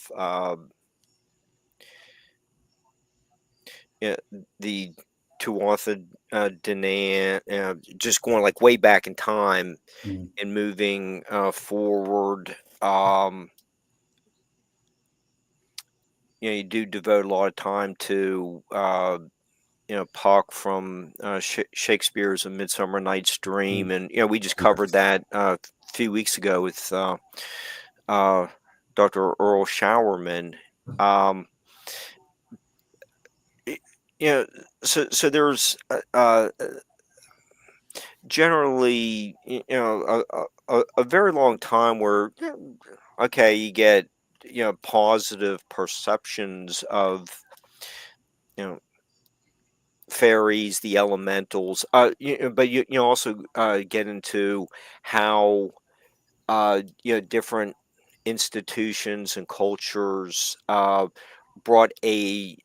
the Tuatha Danann, just going like way back in time and moving forward, you do devote a lot of time to Puck from Shakespeare's A Midsummer Night's Dream, and we just covered that a few weeks ago with Dr. Earl Showerman. So there's generally a very long time where okay, you get positive perceptions of fairies, the elementals, but you also get into how different institutions and cultures brought a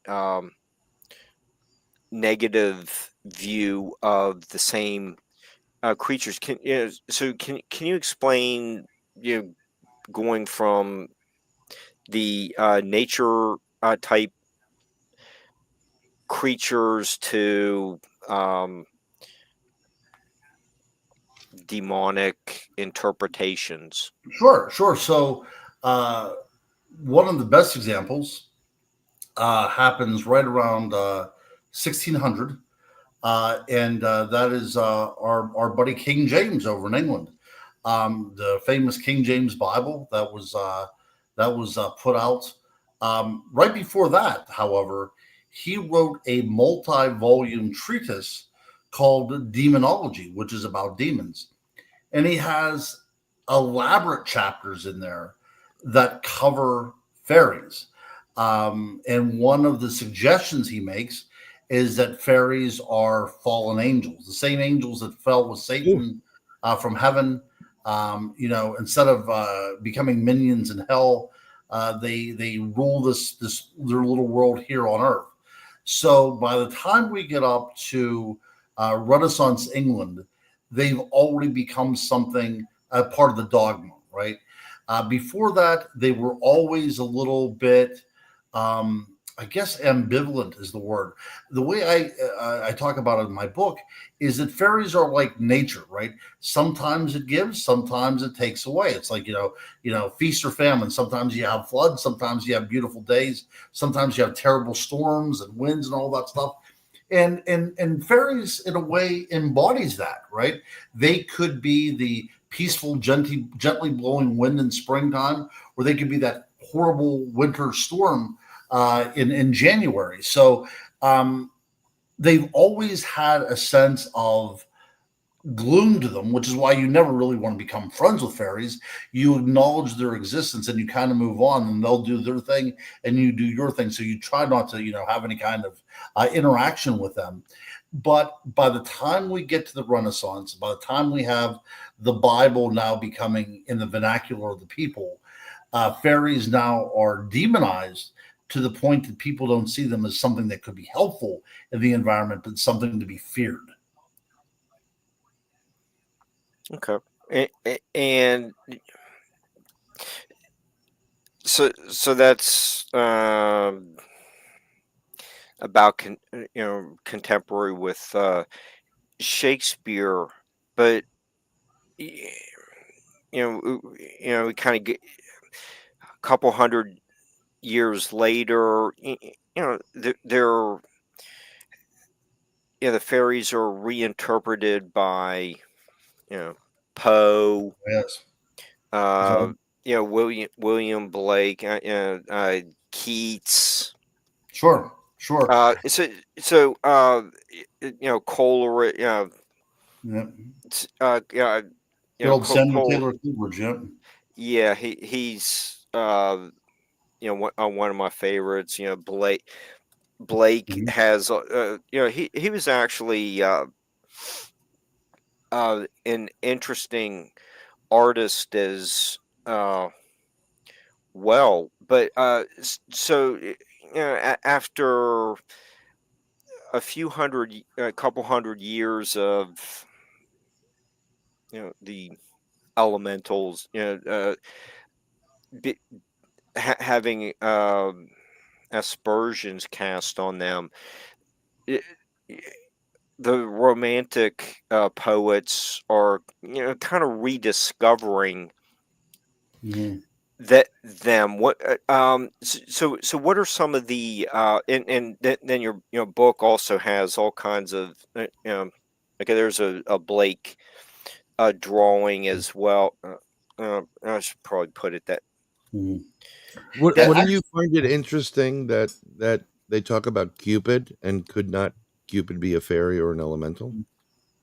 negative view of the same creatures. Can you explain going from the nature type creatures to demonic interpretations? Sure. So one of the best examples happens right around 1600, and that is our buddy King James over in England. The famous King James Bible that was put out. Right before that, however, he wrote a multi-volume treatise called Demonology, which is about demons, and he has elaborate chapters in there that cover fairies. And one of the suggestions he makes is that fairies are fallen angels, the same angels that fell with Satan from heaven. Instead of becoming minions in hell, they rule this their little world here on Earth. So by the time we get up to Renaissance England, they've already become something part of the dogma, right? Before that, they were always a little bit, I guess, ambivalent is the word. The way I talk about it in my book is that fairies are like nature, right? Sometimes it gives, sometimes it takes away. It's like feast or famine. Sometimes you have floods, sometimes you have beautiful days, sometimes you have terrible storms and winds and all that stuff. And fairies in a way embodies that, right? They could be the peaceful, gently blowing wind in springtime, or they could be that horrible winter storm in January. So they've always had a sense of gloom to them, which is why you never really want to become friends with fairies. You acknowledge their existence and you kind of move on, and they'll do their thing and you do your thing. So you try not to, have any kind of interaction with them. But by the time we get to the Renaissance, by the time we have the Bible now becoming in the vernacular of the people, fairies now are demonized to the point that people don't see them as something that could be helpful in the environment, but something to be feared. Okay, and so that's about contemporary with Shakespeare, but we kind of get a couple hundred years later. They're the fairies are reinterpreted by Poe. Yes. William Blake, Keats. Sure. Coleridge, Yeah. you Good know, old Samuel Cole, Taylor Coleridge. Yeah. yeah, he's one of my favorites. Blake Mhm. has he was actually an interesting artist as well, but after a couple hundred years of the elementals, be, having aspersions cast on them. It, the romantic poets are kind of rediscovering Mhm. them. So what are some of the then your book also has all kinds of okay, there's a Blake drawing as well. I should probably put it that Mhm. What Yeah. do you find it interesting that they talk about Cupid, and could not Cupid be a fairy or an elemental?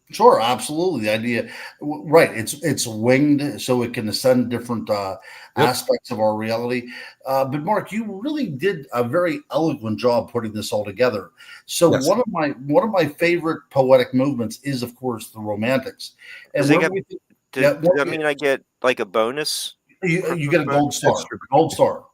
Sure, absolutely. The idea, right? It's winged, so it can ascend different Yep. aspects of our reality. But Mark, you really did a very eloquent job putting this all together. So Yes. one of my favorite poetic movements is, of course, the Romantics. because And they whenever got. we think, Does yeah, that mean I get like a bonus? you Christmas get a bonus? gold That's star, true.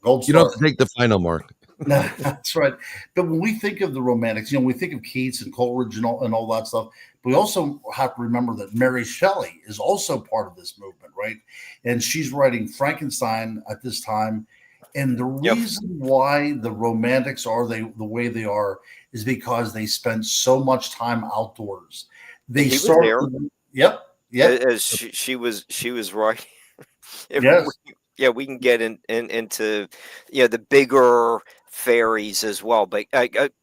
gold You don't have star. to take the final mark. No, that's right. But when we think of the Romantics, we think of Keats and Coleridge and all that stuff. But we also have to remember that Mary Shelley is also part of this movement, right? And she's writing Frankenstein at this time. And the Yep. reason why the Romantics are the way they are is because they spent so much time outdoors. They He was started. there. Yep. As she was right. If Yes. we can get into the bigger fairies as well. But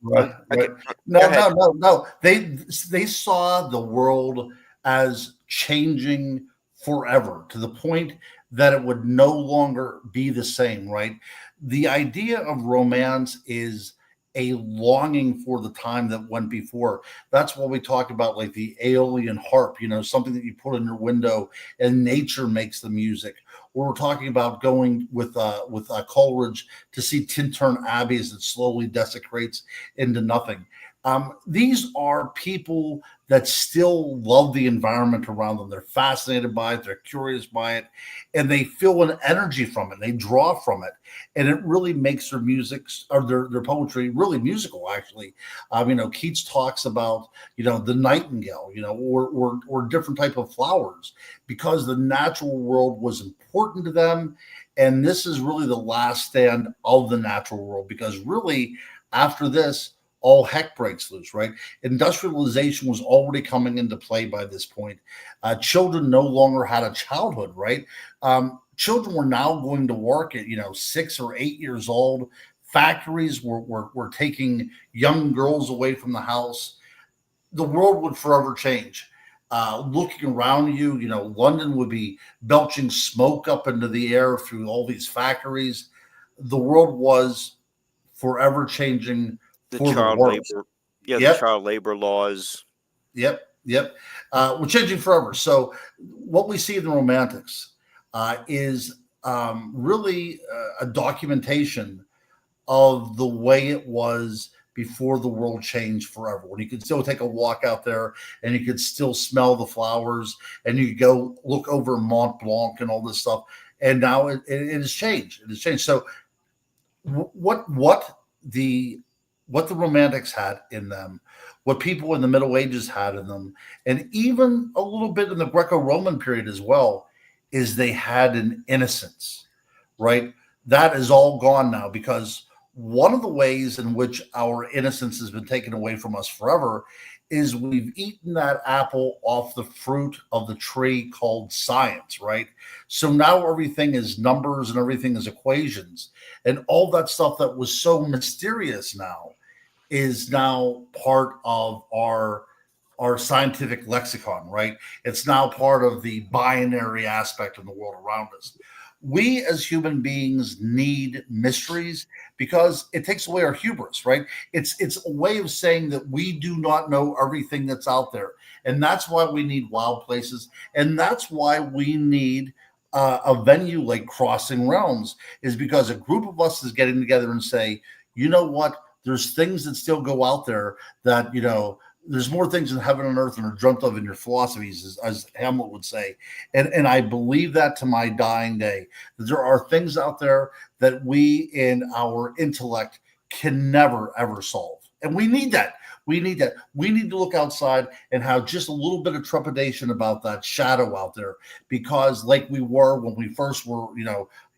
Right, okay, right. go No, ahead. no, no, no. They saw the world as changing forever to the point that it would no longer be the same, right? The idea of romance is a longing for the time that went before. That's what we talk about, like the Aeolian harp, something that you put in your window and nature makes the music. Or we're talking about going with Coleridge to see Tintern Abbey as it slowly desecrates into nothing. These are people that still love the environment around them. They're fascinated by it, they're curious by it, and they feel an energy from it. They draw from it, and it really makes their music or their poetry really musical. Actually, Keats talks about the nightingale, or different type of flowers, because the natural world was important to them. And this is really the last stand of the natural world, because really after this, all heck breaks loose, right? Industrialization was already coming into play by this point. Children no longer had a childhood, right? Children were now going to work at 6 or 8 years old. Factories were taking young girls away from the house. The world would forever change. Looking around you, London would be belching smoke up into the air through all these factories. The world was forever changing The for the child worse. labor, the Yep, child labor laws. yep. We're changing forever. So what we see in the Romantics is really a documentation of the way it was before the world changed forever, when you could still take a walk out there and you could still smell the flowers and you could go look over Mont Blanc and all this stuff. And now it has changed. It has changed. So the what the Romantics had in them, what people in the Middle Ages had in them, and even a little bit in the Greco-Roman period as well, is they had an innocence, right? That is all gone now, because one of the ways in which our innocence has been taken away from us forever is we've eaten that apple off the fruit of the tree called science, right? So now everything is numbers and everything is equations, and all that stuff that was so mysterious now is now part of our scientific lexicon, right? It's now part of the binary aspect of the world around us. We as human beings need mysteries because it takes away our hubris, right? It's a way of saying that we do not know everything that's out there, and that's why we need wild places, and that's why we need a venue like Crossing Realms, is because a group of us is getting together and say, you know what? There's things that still go out there that, there's more things in heaven and earth than are dreamt of in your philosophies, as Hamlet would say. And I believe that to my dying day, that there are things out there that we in our intellect can never, ever solve. And we need that. We need that. We need to look outside and have just a little bit of trepidation about that shadow out there, because like we were when we first were,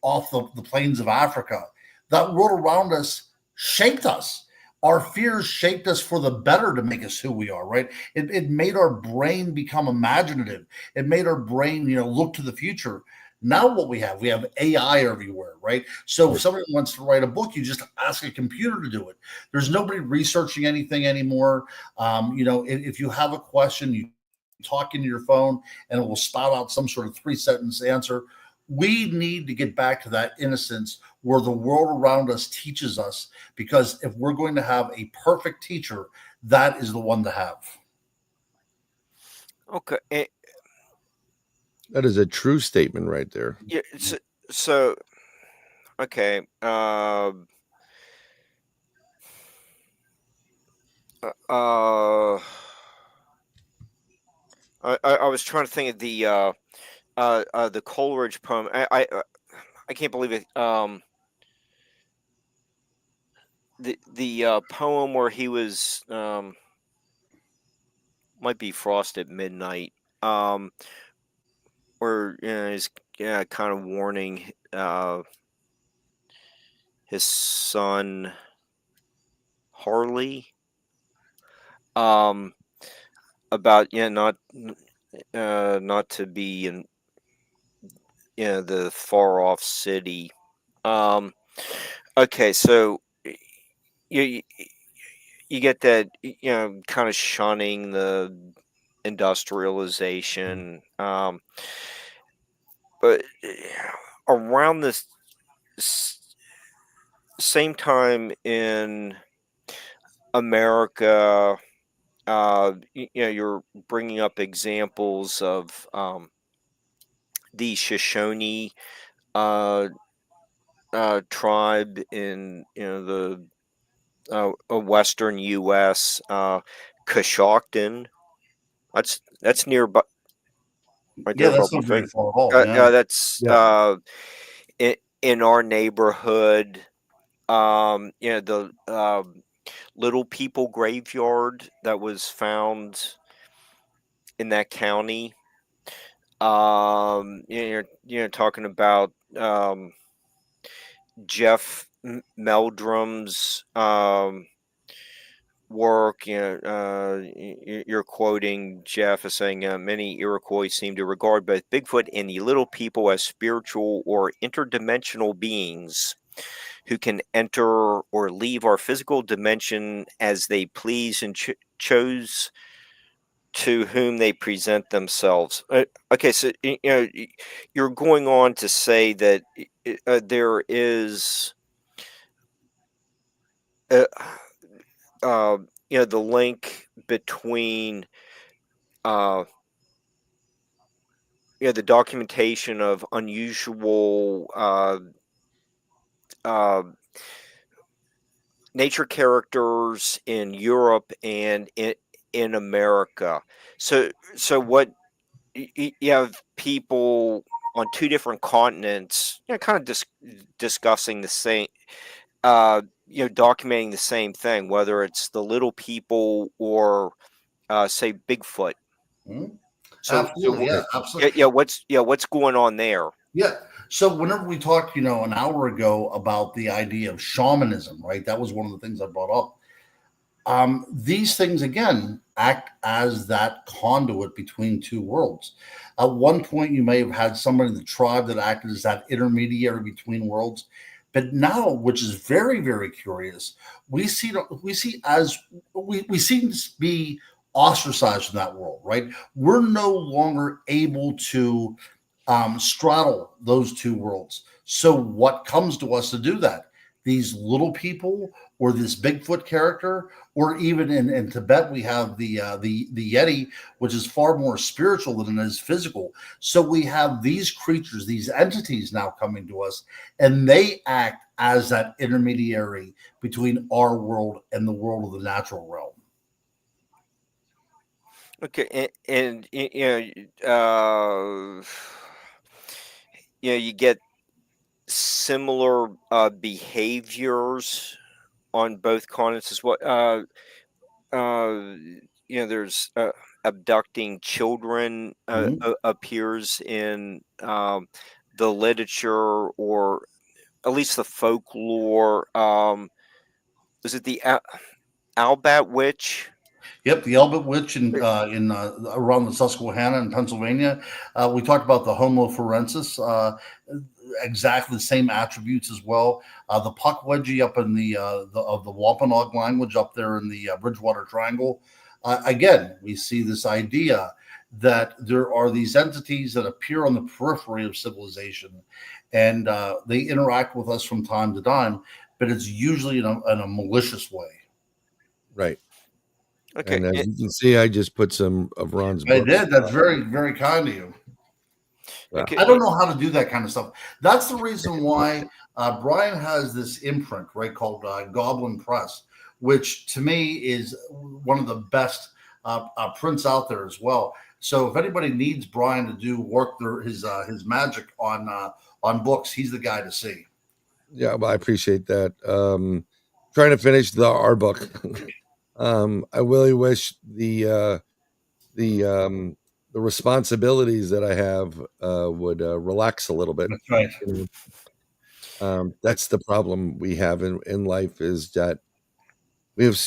off the plains of Africa, that world around us shaped us. Our fears shaped us for the better to make us who we are, right? It made our brain become imaginative. It made our brain, look to the future. Now what we have AI everywhere, right? So if somebody wants to write a book, you just ask a computer to do it. There's nobody researching anything anymore. If you have a question, you talk into your phone and it will spout out some sort of 3-sentence answer. We need to get back to that innocence where the world around us teaches us, because if we're going to have a perfect teacher, that is the one to have. Okay. That is a true statement right there. Yeah. So okay. I was trying to think of the Coleridge poem. I can't believe it. The poem where he was might be Frost at Midnight. Where he's kind of warning his son Harley about not to be in the far off city. Okay, so you get that, kind of shunning the industrialization, but around this same time in America, you're bringing up examples of the Shoshone tribe in the western U.S. Coshocton. That's nearby, right there above That's my not very finger. far at all. That's in our neighborhood. The Little People graveyard that was found in that county. You're talking about Jeff Meldrum's work. You're quoting Jeff as saying many Iroquois seem to regard both Bigfoot and the Little People as spiritual or interdimensional beings who can enter or leave our physical dimension as they please and chose to whom they present themselves. Okay, so you're going on to say that there is the link between the documentation of unusual nature characters in Europe and in America. So what you have people on two different continents, kind of discussing the same, documenting the same thing, whether it's the Little People or say Bigfoot. Mm-hmm. So, absolutely. what's going on there? Yeah. So whenever we talked, an hour ago about the idea of shamanism, right? That was one of the things I brought up. These things, again, act as that conduit between two worlds. At one point, you may have had somebody in the tribe that acted as that intermediary between worlds. But now, which is very, very curious, we seem to be ostracized from that world, right? We're no longer able to straddle those two worlds. So what comes to us to do that? These little people, or this Bigfoot character, or even in Tibet we have the Yeti, which is far more spiritual than it is physical. So we have these creatures, these entities now coming to us, and they act as that intermediary between our world and the world of the natural realm. Okay, and you get similar behaviors on both continents as well. There's abducting children appears in the literature, or at least the folklore. Is it the Albat Witch? Yep, the Elbit Witch in around the Susquehanna in Pennsylvania. We talked about the Homo forensis, exactly the same attributes as well. The Puck Wedgie up in the Wampanoag language up there in the Bridgewater Triangle. Again, we see this idea that there are these entities that appear on the periphery of civilization, and they interact with us from time to time, but it's usually in a malicious way. Right. Okay. And as you can see, I just put some of Ron's I books. did. That's very, very kind of you. Okay. I don't know how to do that kind of stuff. That's the reason why Brian has this imprint, right, called Goblin Press, which to me is one of the best prints out there as well. So if anybody needs Brian to do work his magic on books, he's the guy to see. Yeah, well, I appreciate that. Trying to finish our book. I really wish the responsibilities that I have would relax a little bit. That's right. That's the problem we have in life, is that we have,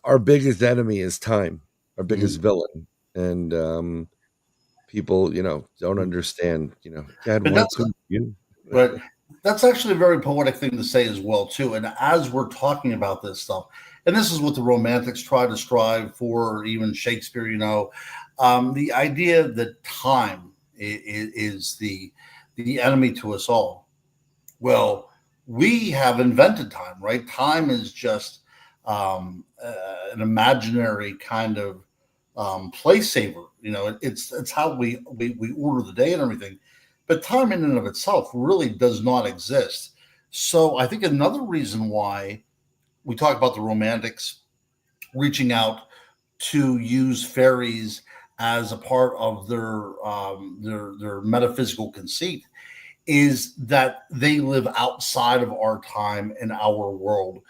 our biggest enemy is time, our biggest villain, and people, don't understand. Dad, But why that's couldn't you? But that's actually a very poetic thing to say as well, too. And as we're talking about this stuff, and this is what the Romantics try to strive for, or even Shakespeare, the idea that time is the enemy to us all. Well, we have invented time, right? Time is just an imaginary kind of place saver. It's how we order the day and everything. But time in and of itself really does not exist. So I think another reason why we talk about the Romantics reaching out to use fairies as a part of their metaphysical conceit is that they live outside of our time and our world.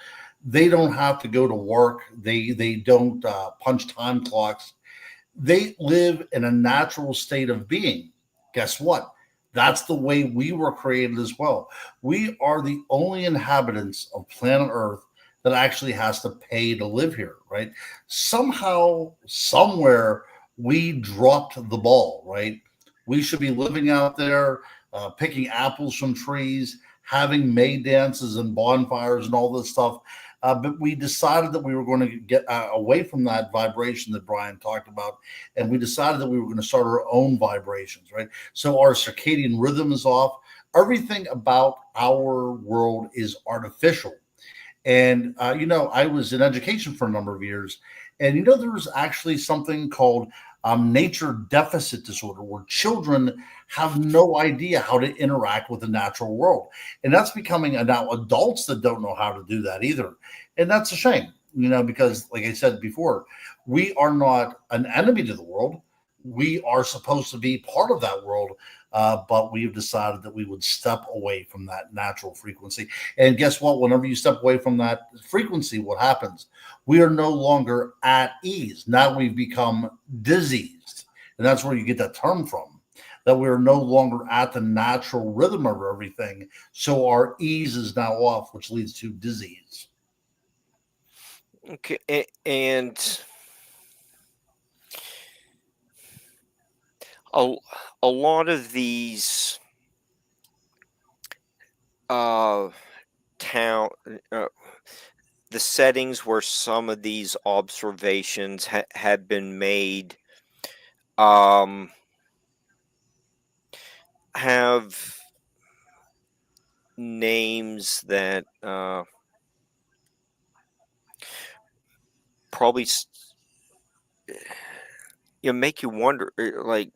They don't have to go to work. They don't punch time clocks. They live in a natural state of being. Guess what? That's the way we were created as well. We are the only inhabitants of planet Earth that actually has to pay to live here, right? Somehow, somewhere, we dropped the ball, right? We should be living out there, picking apples from trees, having May dances and bonfires and all this stuff. But we decided that we were going to get away from that vibration that Brian talked about, and we decided that we were going to start our own vibrations, right? So our circadian rhythm is off. Everything about our world is artificial. And, I was in education for a number of years, and, there was actually something called nature deficit disorder, where children have no idea how to interact with the natural world. And that's becoming now adults that don't know how to do that either. And that's a shame, because like I said before, we are not an enemy to the world. We are supposed to be part of that world. But we've decided that we would step away from that natural frequency. And guess what? Whenever you step away from that frequency, what happens? We are no longer at ease. Now we've become diseased. And that's where you get that term from, that we're no longer at the natural rhythm of everything. So our ease is now off, which leads to disease. Okay. And a lot of these the settings where some of these observations have been made, have names that probably make you wonder, like,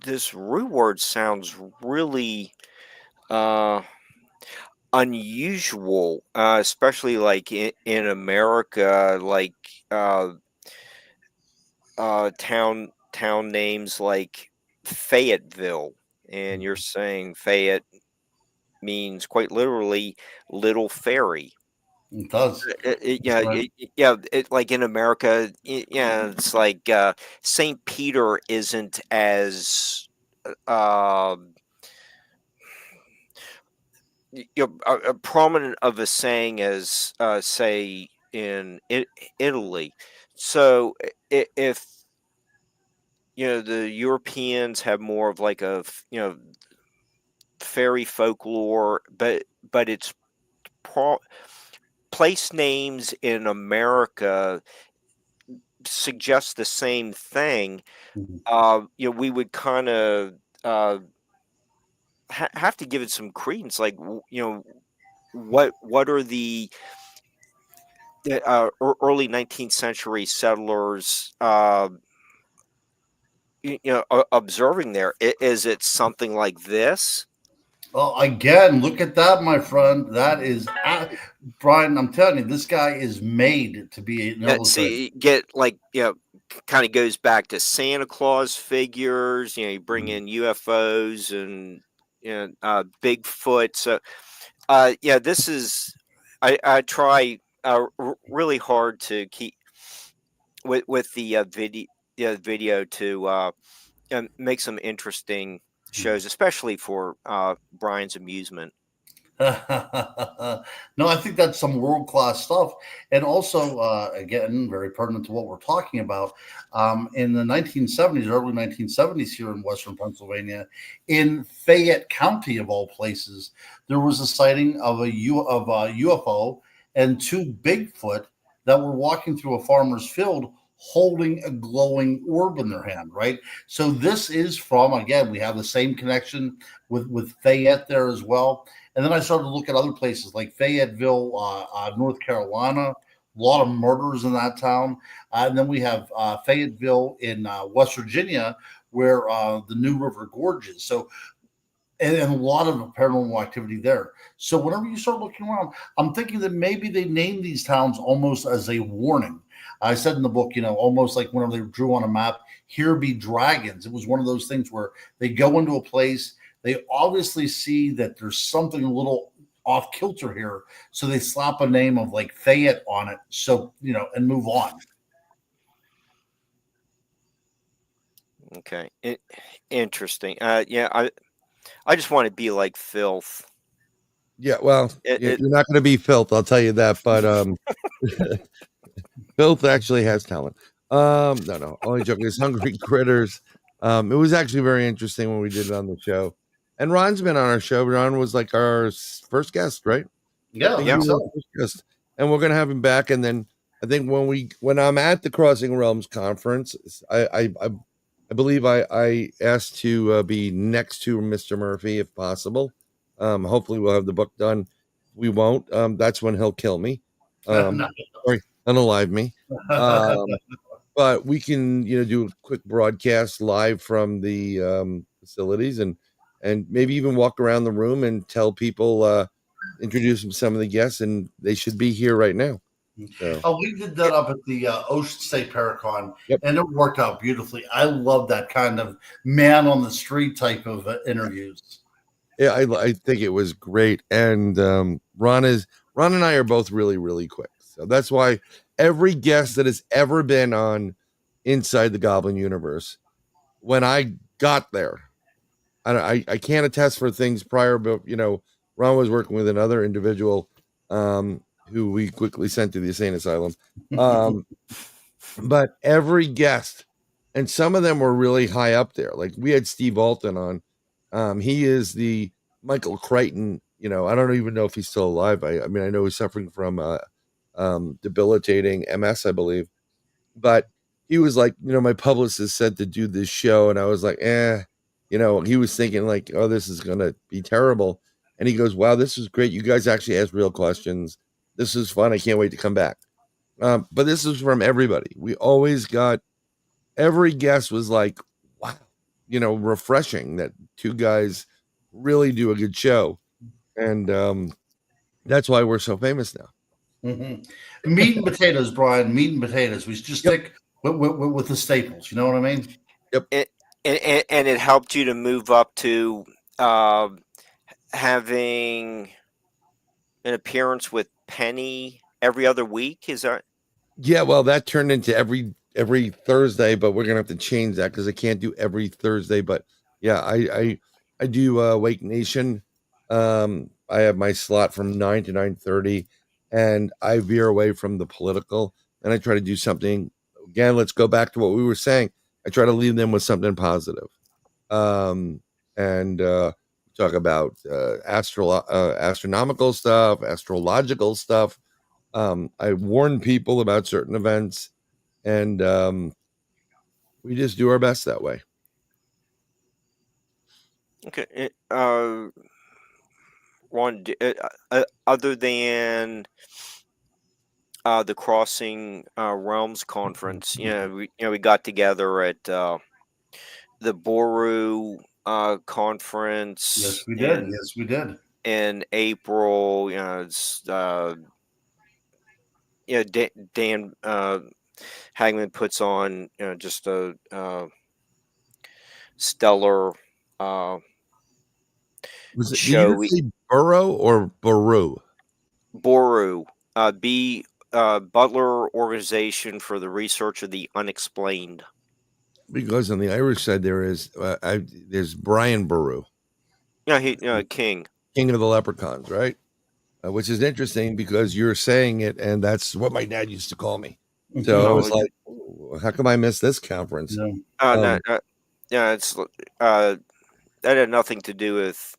this root word sounds really unusual, especially like in America, like uh, town names like Fayetteville, and you're saying Fayette means quite literally little fairy. It does. That's right. Like in America, yeah, it's like Saint Peter isn't as uh, prominent of a saying as say in Italy. So if the Europeans have more of like a fairy folklore, but it's pro- place names in America suggest the same thing. Mhm. We would kind of have to give it some credence. Like, what are the early 19th century settlers observing there? Is it something like this? Well, again, look at that, my friend. That is, Brian. I'm telling you, this guy is made to be an illustrator. See, get like, kind of goes back to Santa Claus figures. You bring in UFOs and Bigfoot. So yeah, this is, I try really hard to keep with the video to make some interesting shows, especially for Brian's amusement. No, I think that's some world class stuff, and also again very pertinent to what we're talking about. In the 1970s, early 1970s, here in Western Pennsylvania, in Fayette County of all places, there was a sighting of a UFO and two Bigfoot that were walking through a farmer's field holding a glowing orb in their hand. Right. So this is from, again, we have the same connection with Fayette there as well. And then I started to look at other places like Fayetteville, North Carolina. A lot of murders in that town. And then we have Fayetteville in West Virginia, where the New River Gorge is. So, and a lot of paranormal activity there. So, whenever you start looking around, I'm thinking that maybe they named these towns almost as a warning. I said in the book, almost like whenever they drew on a map, here be dragons. It was one of those things where they go into a place, they obviously see that there's something a little off kilter here. So they slap a name of like Fayette on it. So, and move on. Okay. Interesting. Yeah, I just want to be like filth. Yeah, well, you're not going to be filth, I'll tell you that. But filth actually has talent. No, only joking. It's Hungry Critters. It was actually very interesting when we did it on the show. And Ron's been on our show. Ron was like our first guest, right? Yeah, Yeah. And we're gonna have him back. And then I think when I'm at the Crossing Realms conference, I believe I asked to be next to Mr. Murphy if possible. Hopefully we'll have the book done. We won't. That's when he'll kill me. Or unalive me. But we can, do a quick broadcast live from the facilities and maybe even walk around the room and tell people, introduce them to some of the guests, and they should be here right now. So. Oh, we did that up at the Ocean State Paracon, Yep. and it worked out beautifully. I love that kind of man on the street type of interviews. Yeah, I think it was great, and Ron and I are both really, really quick. So that's why every guest that has ever been on Inside the Goblin Universe, when I got there, I can't attest for things prior, but Ron was working with another individual who we quickly sent to the insane asylum. But every guest, and some of them were really high up there. Like we had Steve Alton on. He is the Michael Crichton. I don't even know if he's still alive. I know he's suffering from debilitating MS, I believe. But he was like, my publicist said to do this show, and I was like, he was thinking like, oh, this is gonna be terrible, and he goes, wow, this is great. You guys actually asked real questions. This is fun. I can't wait to come back. But this is from everybody. We always got every guest was like, wow, refreshing that two guys really do a good show, and that's why we're so famous now. Mm-hmm. Meat and potatoes, Brian. Meat and potatoes. We just stick with the staples. You know what I mean? Yep. And it helped you to move up to having an appearance with Penny every other week. Is that? Yeah. Well, that turned into every Thursday, but we're gonna have to change that because I can't do every Thursday. But yeah, I do Wake Nation. I have my slot from 9 to 9:30, and I veer away from the political, and I try to do something. Again, let's go back to what we were saying. I try to leave them with something positive, and talk about astronomical stuff, astrological stuff. I warn people about certain events, and we just do our best that way. Okay. Ron, other than the Crossing Realms conference, we got together at the Boru conference. Yes, we did. Yes, we did. In April, it's Dan Hagman puts on just a stellar Was it show. Did you say Burrow or Baru? Boru, Butler Organization for the Research of the Unexplained. Because on the Irish side there's Brian Baru. Yeah, King of the Leprechauns, right? Which is interesting because you're saying it, and that's what my dad used to call me. So I was like, how come I missed this conference? It's that had nothing to do with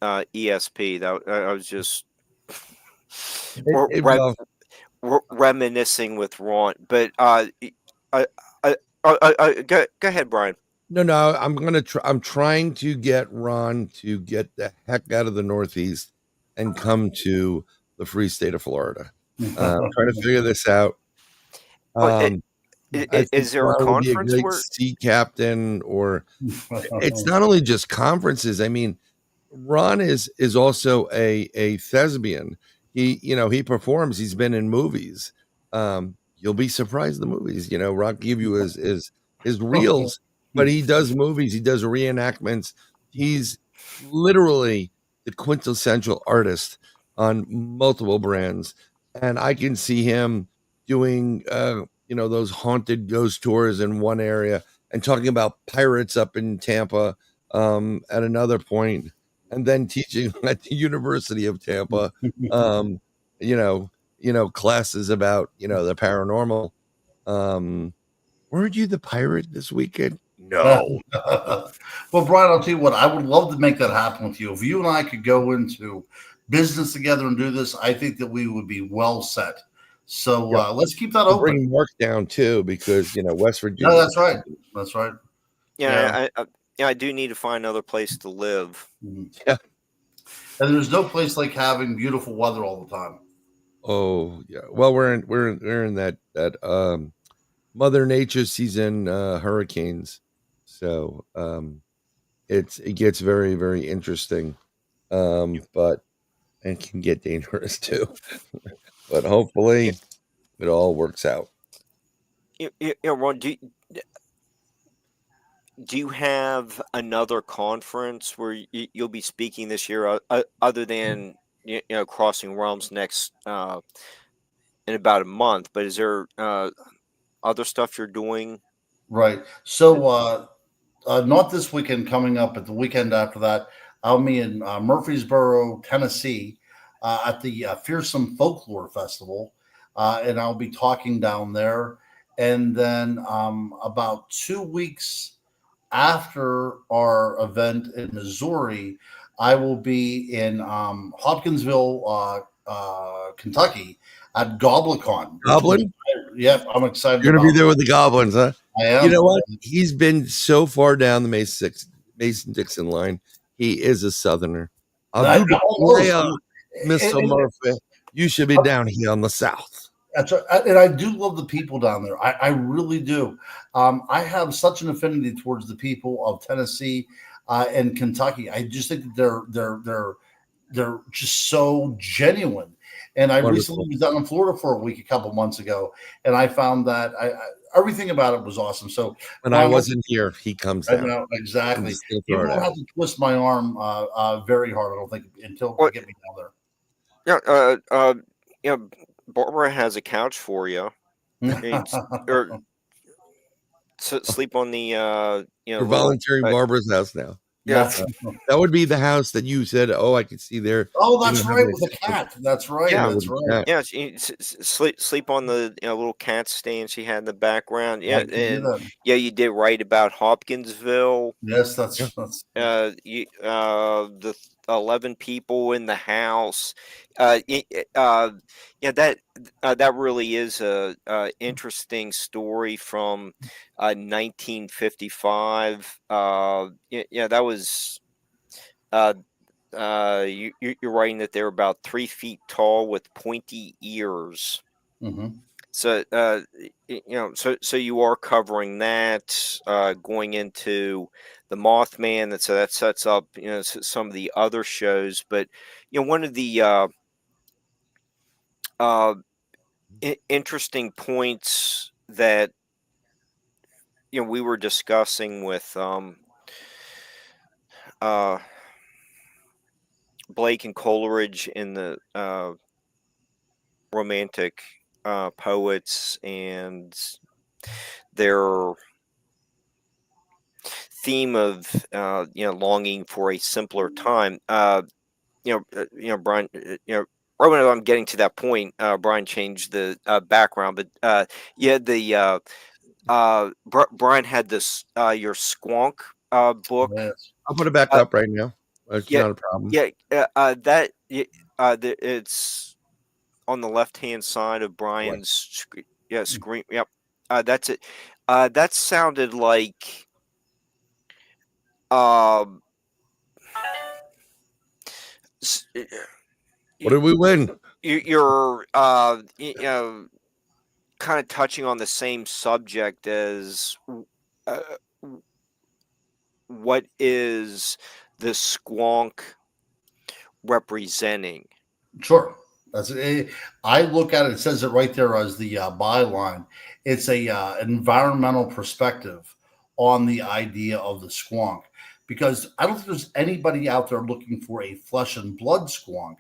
ESP. That I was just reminiscing with Ron. But go ahead, Brian. No, I'm trying to get Ron to get the heck out of the Northeast and come to the free state of Florida. I'm trying to figure this out. Is there a conference? Be a great sea captain, or it's not only just conferences. I mean, Ron is also a thespian. He performs. He's been in movies. You'll be surprised. The movies. Ron give you his reels, but he does movies. He does reenactments. He's literally the quintessential artist on multiple brands, and I can see him doing those haunted ghost tours in one area and talking about pirates up in Tampa at another point, and then teaching at the University of Tampa classes about the paranormal. Weren't you the pirate this weekend? No. Well, Brian, I'll tell you what, I would love to make that happen with you. If you and I could go into business together and do this, I think that we would be well set. So let's keep that open. Bring Mark down too, because West Virginia. No, that's right. That's right. Yeah. I do need to find another place to live. Yeah. And there's no place like having beautiful weather all the time. Oh yeah. Well, we're in that Mother Nature season, hurricanes. So it gets very, very interesting. But it can get dangerous too. But hopefully it all works out. Ron, do you have another conference where you'll be speaking this year other than Crossing Realms next in about a month? But is there other stuff you're doing? Right. So not this weekend coming up, but the weekend after that, I'll be in Murfreesboro, Tennessee, at the Fearsome Folklore Festival, and I'll be talking down there. And then about 2 weeks after our event in Missouri, I will be in Hopkinsville, Kentucky, at GoblinCon. Goblin? Yep, I'm excited. You're gonna be about there it. with the goblins, huh? I am. You know what? He's been so far down the Mason-Dixon line. He is a Southerner. I'll do the prayer, Mr. Murphy. You should be down here on the South. That's right. And I do love the people down there. I really do. I have such an affinity towards the people of Tennessee and Kentucky. I just think that they're just so genuine. And I recently was down in Florida for a week a couple months ago, and I found that everything about it was awesome. So when I wasn't here, he comes down. I know, exactly. You don't have to twist my arm very hard, I don't think, until to get me down there. Yeah, Barbara has a couch for you. Or sleep on the You're volunteering Barbara's house now. Yeah, that would be the house that you said. Oh, I could see there. Oh, that's right, with the cat. That's right. Yeah, that's right. Yeah, sleep on the little cat stand she had in the background. Yeah, and yeah, you did right about Hopkinsville. Yes, that's the 11 people in the house. Yeah, that really is a interesting story from 1955. Yeah, that was. You're writing that they're about 3 feet tall with pointy ears. Mm-hmm. So so you are covering that, going into the Mothman. So that sets up some of the other shows. But one of the interesting points that we were discussing with Blake and Coleridge in the romantic poets and their theme of longing for a simpler time. Brian, right when I'm getting to that point, Brian changed the background, but Brian had this your Squonk book. Yes. I'll put it back up right now. It's not a problem. It's on the left-hand side of Brian's screen. Yep. That's it. That sounded like what did we win? You're kind of touching on the same subject as what is the Squonk representing? Sure. That's it. I look at it. It says it right there as the byline. It's a environmental perspective on the idea of the squonk, because I don't think there's anybody out there looking for a flesh and blood squonk,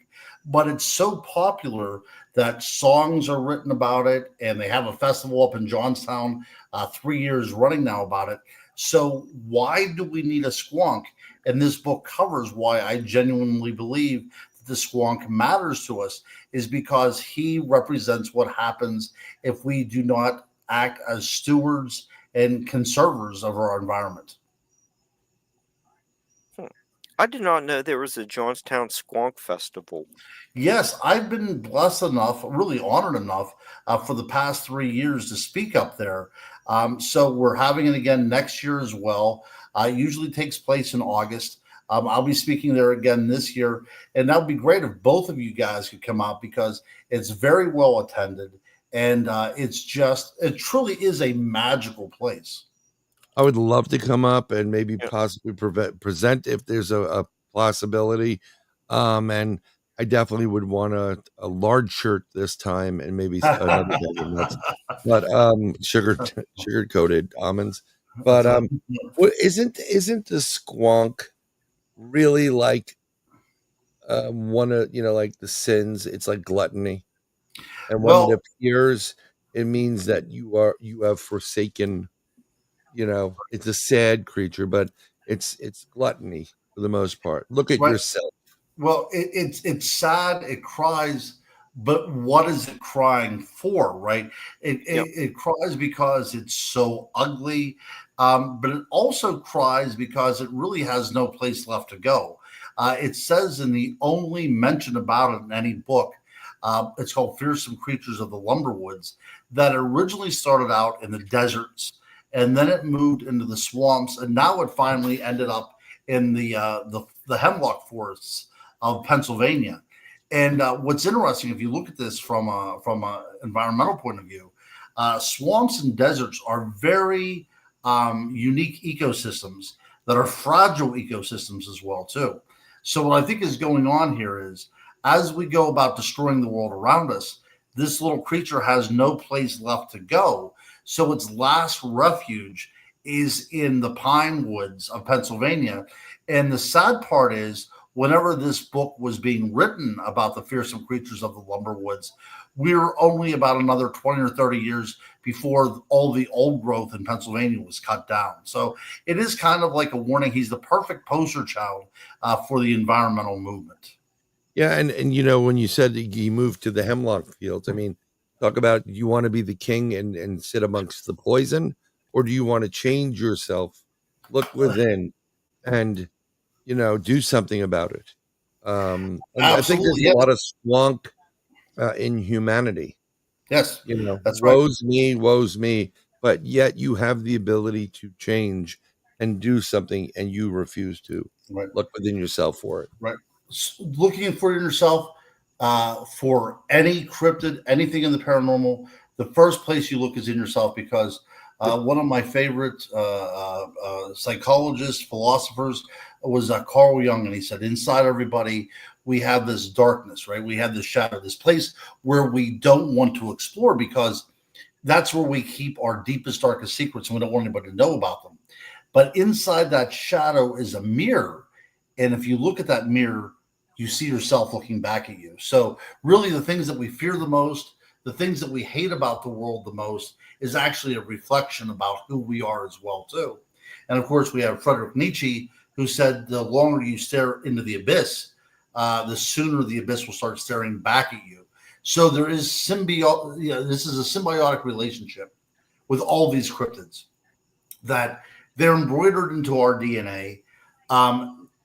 but it's so popular that songs are written about it, and they have a festival up in Johnstown 3 years running now about it. So why do we need a squonk? And this book covers why I genuinely believe the squonk matters to us, is because he represents what happens if we do not act as stewards and conservers of our environment. I did not know there was a Johnstown Squonk Festival. Yes, I've been blessed enough, really honored enough, for the past 3 years to speak up there. So we're having it again next year as well. It usually takes place in August. I'll be speaking there again this year, and that would be great if both of you guys could come out, because it's very well attended, and it truly is a magical place. I would love to come up and maybe possibly present if there's a possibility. And I definitely would want a large shirt this time, and maybe another bag of nuts, but sugar coated almonds. But isn't the squonk really like one of like the sins? It's like gluttony, and when it appears, it means that you have forsaken. It's a sad creature, but it's gluttony for the most part. Look at yourself. Well, it's sad. It cries, but what is it crying for? Right? It cries because it's so ugly, but it also cries because it really has no place left to go. It says in the only mention about it in any book It's called Fearsome Creatures of the Lumberwoods, that originally started out in the deserts, and then it moved into the swamps, and now it finally ended up in the hemlock forests of Pennsylvania. And what's interesting, if you look at this from a environmental point of view, swamps and deserts are very unique ecosystems that are fragile ecosystems as well too. So what I think is going on here is, as we go about destroying the world around us, this little creature has no place left to go. So its last refuge is in the pine woods of Pennsylvania. And the sad part is, whenever this book was being written about the fearsome creatures of the Lumberwoods, we were only about another 20 or 30 years before all the old growth in Pennsylvania was cut down. So it is kind of like a warning. He's the perfect poster child for the environmental movement. Yeah, and you know, when you said that you moved to the hemlock fields, I mean, talk about, you want to be the king and sit amongst the poison, or do you want to change yourself, look within, and you know, do something about it? And I think there's Absolutely, a lot of squonk in humanity. yes, You know, that's right. woes me, but yet you have the ability to change and do something, and you refuse to Right, look within yourself for it. right. Looking for yourself for any cryptid, anything in the paranormal, the first place you look is in yourself, because one of my favorite psychologists, philosophers was Carl Jung, and he said, inside everybody, we have this darkness, right? We have this shadow, this place where we don't want to explore, because that's where we keep our deepest, darkest secrets, and we don't want anybody to know about them. But inside that shadow is a mirror. And if you look at that mirror, you see yourself looking back at you. So really, the things that we fear the most, the things that we hate about the world the most, is actually a reflection about who we are as well too. And of course, we have Friedrich Nietzsche, who said the longer you stare into the abyss, the sooner the abyss will start staring back at you. So there is this is a symbiotic relationship with all these cryptids, that they're embroidered into our DNA.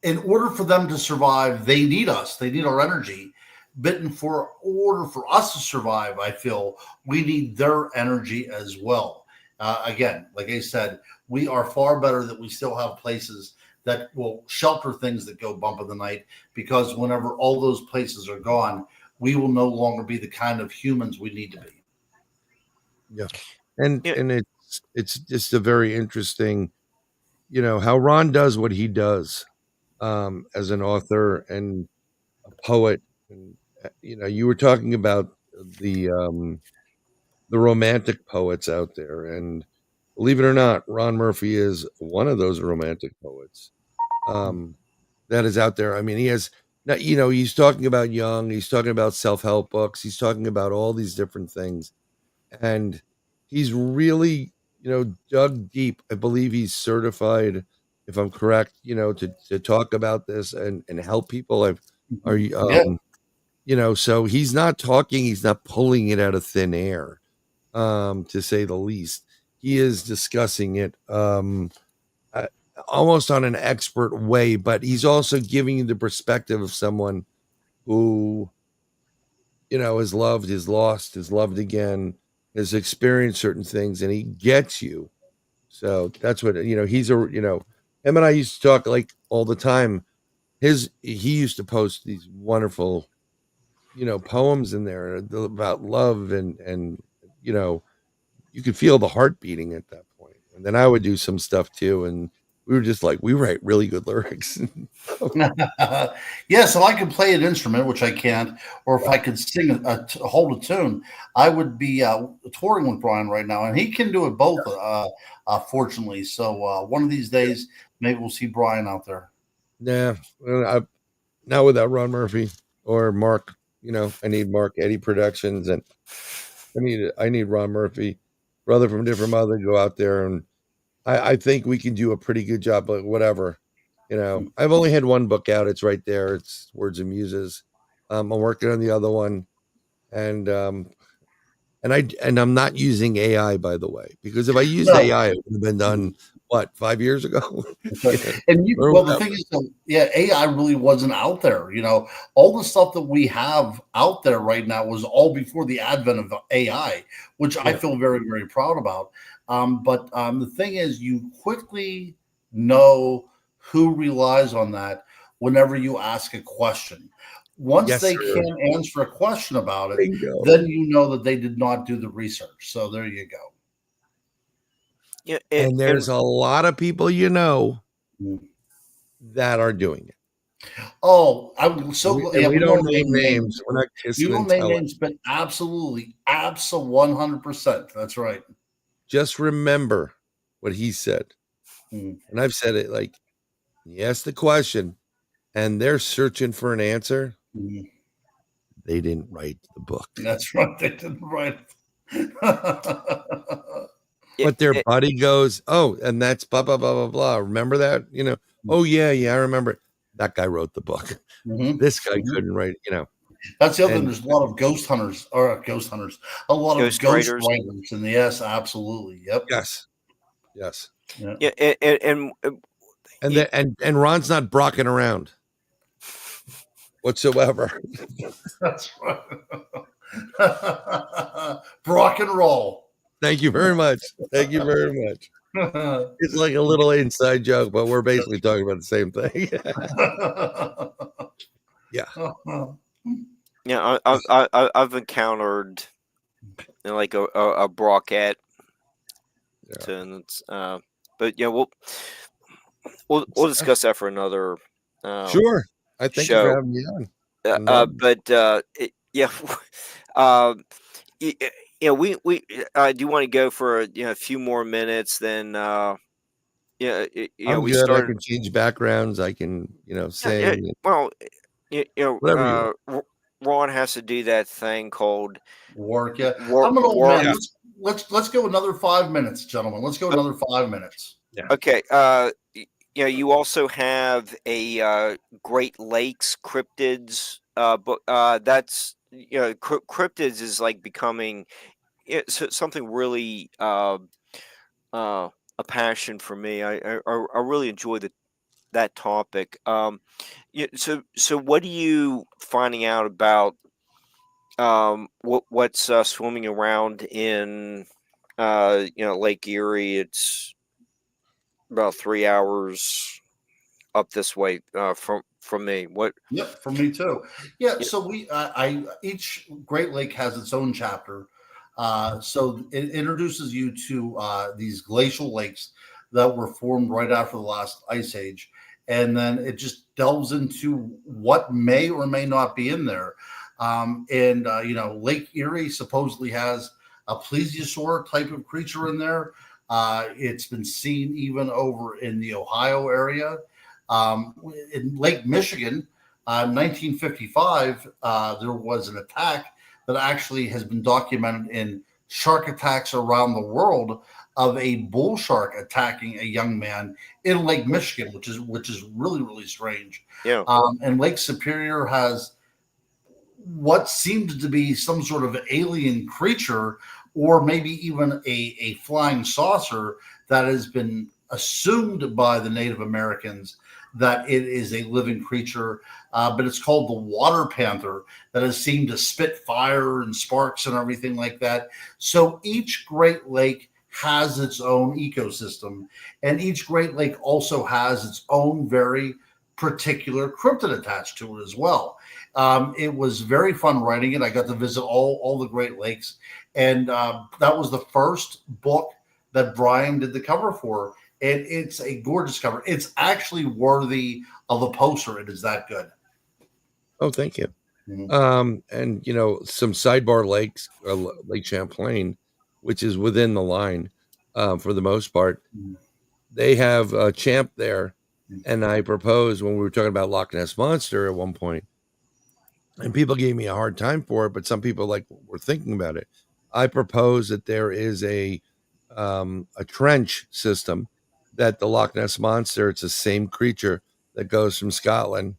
In order for them to survive, they need us. They need our energy. But in order for us to survive, I feel we need their energy as well. Again, like I said, we are far better that we still have places that will shelter things that go bump in the night, because whenever all those places are gone, we will no longer be the kind of humans we need to be. Yeah, and Yeah. it's just a very interesting, you know, how Ron does what he does as an author and a poet. And you know, you were talking about the romantic poets out there, and believe it or not, Ron Murphy is one of those romantic poets that is out there. I mean, he has, you know, he's talking about Jung, he's talking about self-help books, he's talking about all these different things, and he's really, you know, dug deep. I believe he's certified, if I'm correct, you know, to talk about this and help people. Are you Yeah. you know, so he's not talking, he's not pulling it out of thin air, to say the least. He is discussing it uh, almost on an expert way, but he's also giving you the perspective of someone who, you know, has loved, has lost, has loved again, has experienced certain things, and he gets you. So that's what, you know, he's a, you know, him and I used to talk like all the time. He used to post these wonderful, you know, poems in there about love, and you know, you could feel the heart beating at that point. And then I would do some stuff too, and we were just like, we write really good lyrics. Yeah, so I could play an instrument, which I can't, or if I could sing hold a tune, I would be touring with Brian right now, and he can do it both, fortunately. So one of these days, maybe we'll see Brian out there. Nah, not without Ron Murphy or Mark. You know, I need Mark Eddy Productions, and I need Ron Murphy, brother from different mother, to go out there, and I think we can do a pretty good job. But whatever, you know, I've only had one book out. It's right there. It's Words and Muses. I'm working on the other one, and I'm not using AI, by the way, because if I used No, AI, it would have been done what, 5 years ago? And Or well, the whatever. thing is, yeah, AI really wasn't out there. All the stuff that we have out there right now was all before the advent of AI, which I Yeah. feel very, very proud about. But the thing is, you quickly know who relies on that whenever you ask a question. Once Yes, they sir. can't answer a question about it, Bingo. then you know that they did not do the research. So there you go. Yeah, And there's a lot of people Mm. that are doing it. Oh, I'm so glad. Yeah, We we don't won't name name names. names. We're not We kissing won't and name telling. names, but absolutely, 100%. That's right. Just remember what he said. Mm. And I've said it, like, you ask the question and they're searching for an answer. Mm. They didn't write the book. That's right. They didn't write it. But their buddy goes, oh, and that's blah, blah, blah, blah, blah. Remember that? Oh, yeah, I remember it. That guy wrote the book. Mhm. This guy Mhm. couldn't write, That's the other thing. and There's a lot of ghost hunters, a lot of Ghost ghost writers. writers. And yes, absolutely. Yep. yes. Yeah. Yeah, And y- and Ron's not brocking around whatsoever. That's right. Rock and roll. Thank you very much. Thank you very much. It's like a little inside joke, but we're basically talking about the same thing. Yeah. yeah. I've encountered like a brocket, Yeah. and it's but yeah, we'll discuss that for another Sure. I thank you for show. having me on. Yeah, um, we do you want to go for a few more minutes? Then I'm we good. I started. can change backgrounds. I can, sing. Well, Whatever you Ron has to do that thing called Work. Yeah. work. I'm an old Work. man. Let's go another 5 minutes, gentlemen. Let's go another 5 minutes. Okay. You also have a Great Lakes cryptids book. That's cryptids is like becoming something really a passion for me. I really enjoy that topic. So what are you finding out about what's swimming around in Lake Erie? It's about 3 hours up this way from me. What? Yep, for me too. Yeah, Yeah, so each Great Lake has its own chapter. So it introduces you to these glacial lakes that were formed right after the last ice age, and then it just delves into what may or may not be in there. Lake Erie supposedly has a plesiosaur type of creature in there. It's been seen even over in the Ohio area. In Lake Michigan, 1955, there was an attack that actually has been documented in shark attacks around the world of a bull shark attacking a young man in Lake Michigan, which is really, really strange. yeah. And Lake Superior has what seemed to be some sort of alien creature, or maybe even a flying saucer that has been assumed by the Native Americans that it is a living creature, but it's called the water panther that has seemed to spit fire and sparks and everything like that. So each Great Lake has its own ecosystem, and each Great Lake also has its own very particular cryptid attached to it as well. It was very fun writing it. I got to visit all the Great Lakes, and that was the first book that Brian did the cover for. And it's a gorgeous cover. It's actually worthy of a poster. It is that good. Oh, thank you. Mhm. And some sidebar lakes, Lake Champlain, which is within the line, for the most part. Mhm. They have a champ there, Mhm. and I proposed when we were talking about Loch Ness Monster at one point, and people gave me a hard time for it, but some people were thinking about it. I propose that there is a trench system that the Loch Ness Monster, it's the same creature that goes from Scotland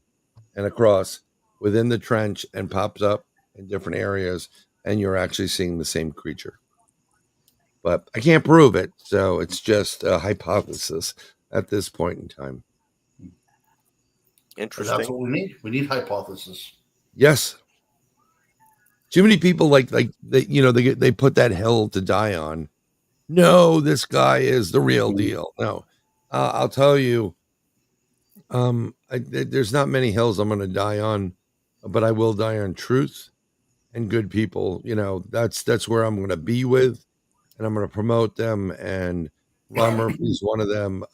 and across within the trench and pops up in different areas, and you're actually seeing the same creature. but I can't prove it. So it's just a hypothesis at this point in time. And Interesting. that's what we need. We need hypothesis. Yes. Too many people like they put that hill to die on. No, this guy is the real deal. No, I'll tell you. There's not many hills I'm going to die on, but I will die on truth and good people. That's where I'm going to be with, and I'm going to promote them. And Ron Murphy's one of them.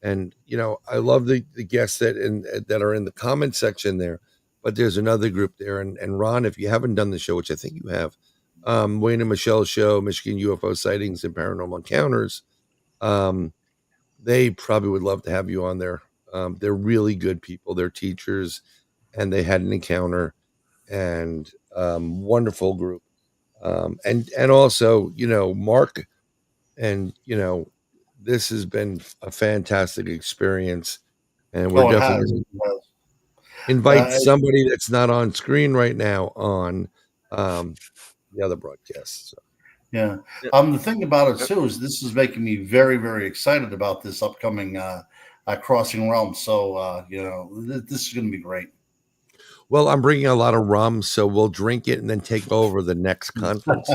And I love the guests that are in the comment section there. But there's another group there, and Ron, if you haven't done the show, which I think you have, Wayne and Michelle's show, Michigan UFO Sightings and Paranormal Encounters, they probably would love to have you on there. They're really good people. They're teachers, and they had an encounter, and wonderful group. And also, Mark, and this has been a fantastic experience, and we're definitely invite somebody that's not on screen right now on the other broadcast. So. Yeah. The thing about it too is this is making me very, very excited about this upcoming Crossing Realms. So this is going to be great. Well, I'm bringing a lot of rum, so we'll drink it and then take over the next conference.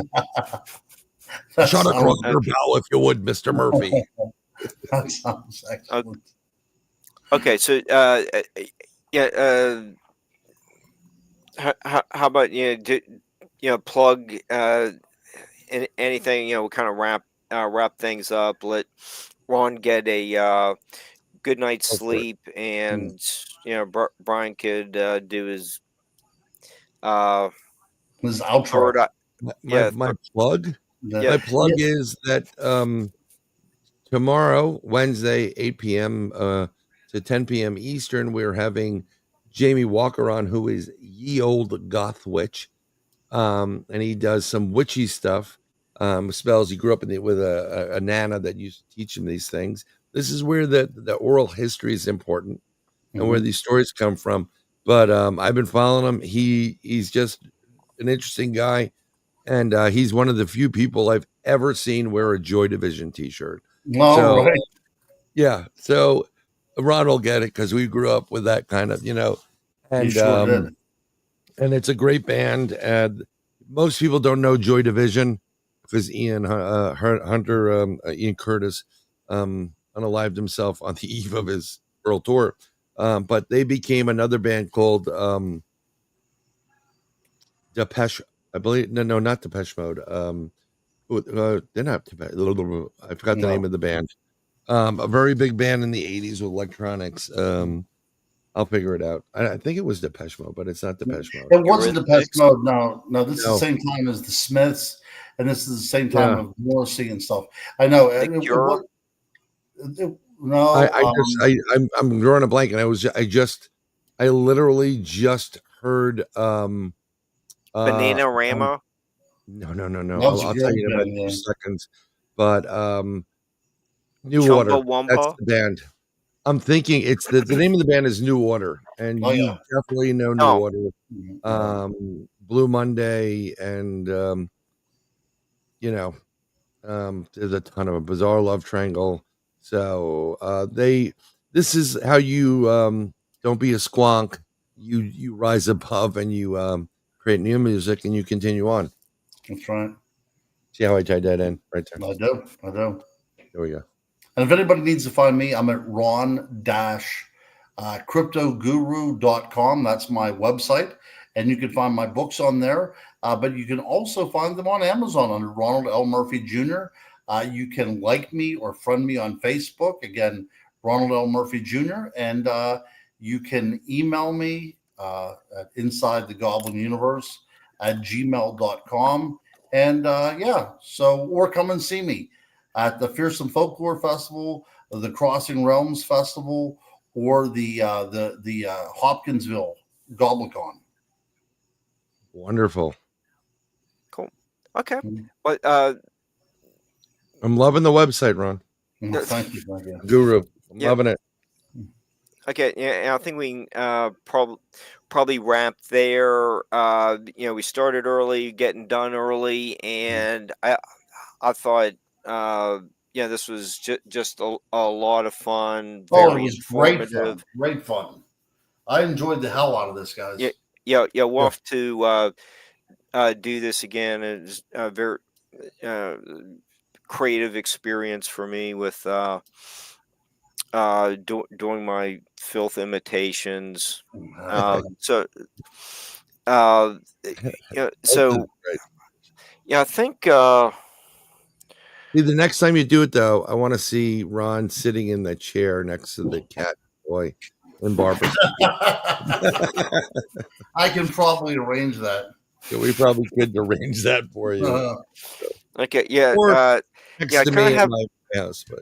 Shut across your bow, if you would, Mr. Murphy. That sounds excellent. Okay, so how about plug anything, we'll kind of wrap things up. Let Ron get a good night's sleep, and Brian could do his outro. My plug. My plug is that tomorrow, Wednesday, 8 p.m. To 10 p.m. Eastern, we're having Jamie Walker on, who is ye old goth witch, and he does some witchy stuff. Spells. He grew up with a nana that used to teach him these things. This is where the oral history is important, and where these stories come from. But I've been following him. He's just an interesting guy, and he's one of the few people I've ever seen wear a Joy Division T-shirt. Right. Yeah. So Ron will get it because we grew up with that kind of, and you sure did. And it's a great band. And most people don't know Joy Division because Ian Curtis unalived himself on the eve of his world tour. But they became another band called Depeche. I believe no, not Depeche Mode. They're not Depeche. I forgot the name of the band. A very big band in the 80s with electronics. I'll figure it out. I think it was Depeche Mode, but it's not Depeche Mode. It wasn't Depeche Mode. No, this is the same time as the Smiths, and this is the same time of Morrissey and stuff. I know. I'm drawing a blank, and I literally just heard Bananarama. No. I'll tell you in about 2 seconds. But New Chumba Order. Wumpa? That's the band. I'm thinking it's the name of the band is New Order, and you definitely know New Order. Blue Monday, and there's a ton of a Bizarre Love Triangle. So this is how you don't be a squonk. You rise above, and you create new music, and you continue on. That's right. See how I tied that in right there? I do. There we go. And if anybody needs to find me, I'm at ron-cryptoguru.com. That's my website. And you can find my books on there. But you can also find them on Amazon under Ronald L. Murphy Jr. You can like me or friend me on Facebook. Again, Ronald L. Murphy Jr. And you can email me at insidethegoblinuniverse@gmail.com. And or come and see me at the Fearsome Folklore Festival, the Crossing Realms Festival, or the Hopkinsville GoblinCon. Wonderful. Cool. Okay. Well, I'm loving the website, Ron. Thank you. Guru. I'm loving it. Okay, yeah, I think we probably wrap there. We started early, getting done early, and I thought, yeah, this was just a lot of fun, Oh, it very was great fun. informative. Great fun. I enjoyed the hell out of this, guys. Yeah. We'll have to do this again. It's a very creative experience for me with doing my filth imitations. So, uh, yeah, so yeah, I think. See, the next time you do it, though, I want to see Ron sitting in the chair next to the cat boy in Barbara's. I can probably arrange that. Yeah, we probably could arrange that for you. Okay, yeah, Or next yeah, to kind me of have, in my house, but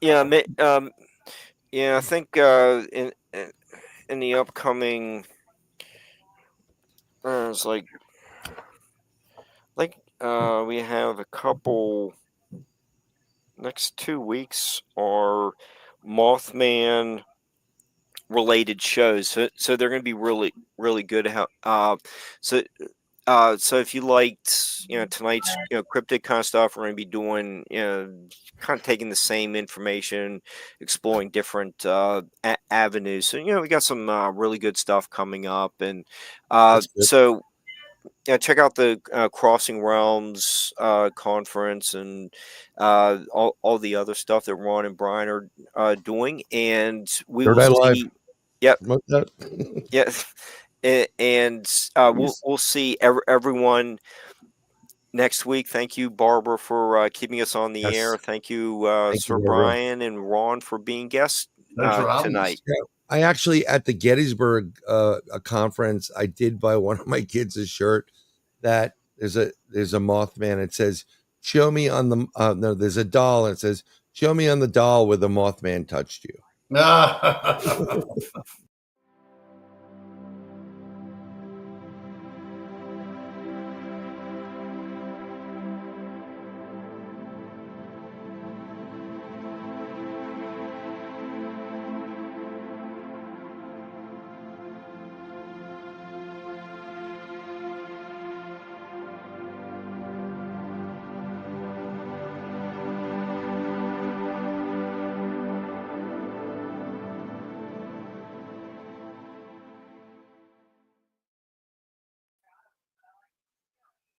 yeah, yeah, I think in the upcoming, it's like we have a couple next 2 weeks are Mothman related shows, so they're going to be really good. So so if you liked tonight's cryptid kind of stuff, we're going to be doing kind of taking the same information, exploring different avenues. So we got some really good stuff coming up, and that's good. so yeah, check out the Crossing Realms conference and all the other stuff that Ron and Brian are doing, and we Third will Eye Live. see. Yep. Promote that. Yeah. And we'll see everyone next week. Thank you, Barbara, for keeping us on the Yes. air. Thank you, Thank Sir you, Barbara. Brian and Ron, for being guests Thanks for having tonight. us. Yeah, I actually at the Gettysburg a conference, I did buy one of my kids a shirt that there's a Mothman. It says, "Show me on the no." There's a doll, and it says, "Show me on the doll where the Mothman touched you."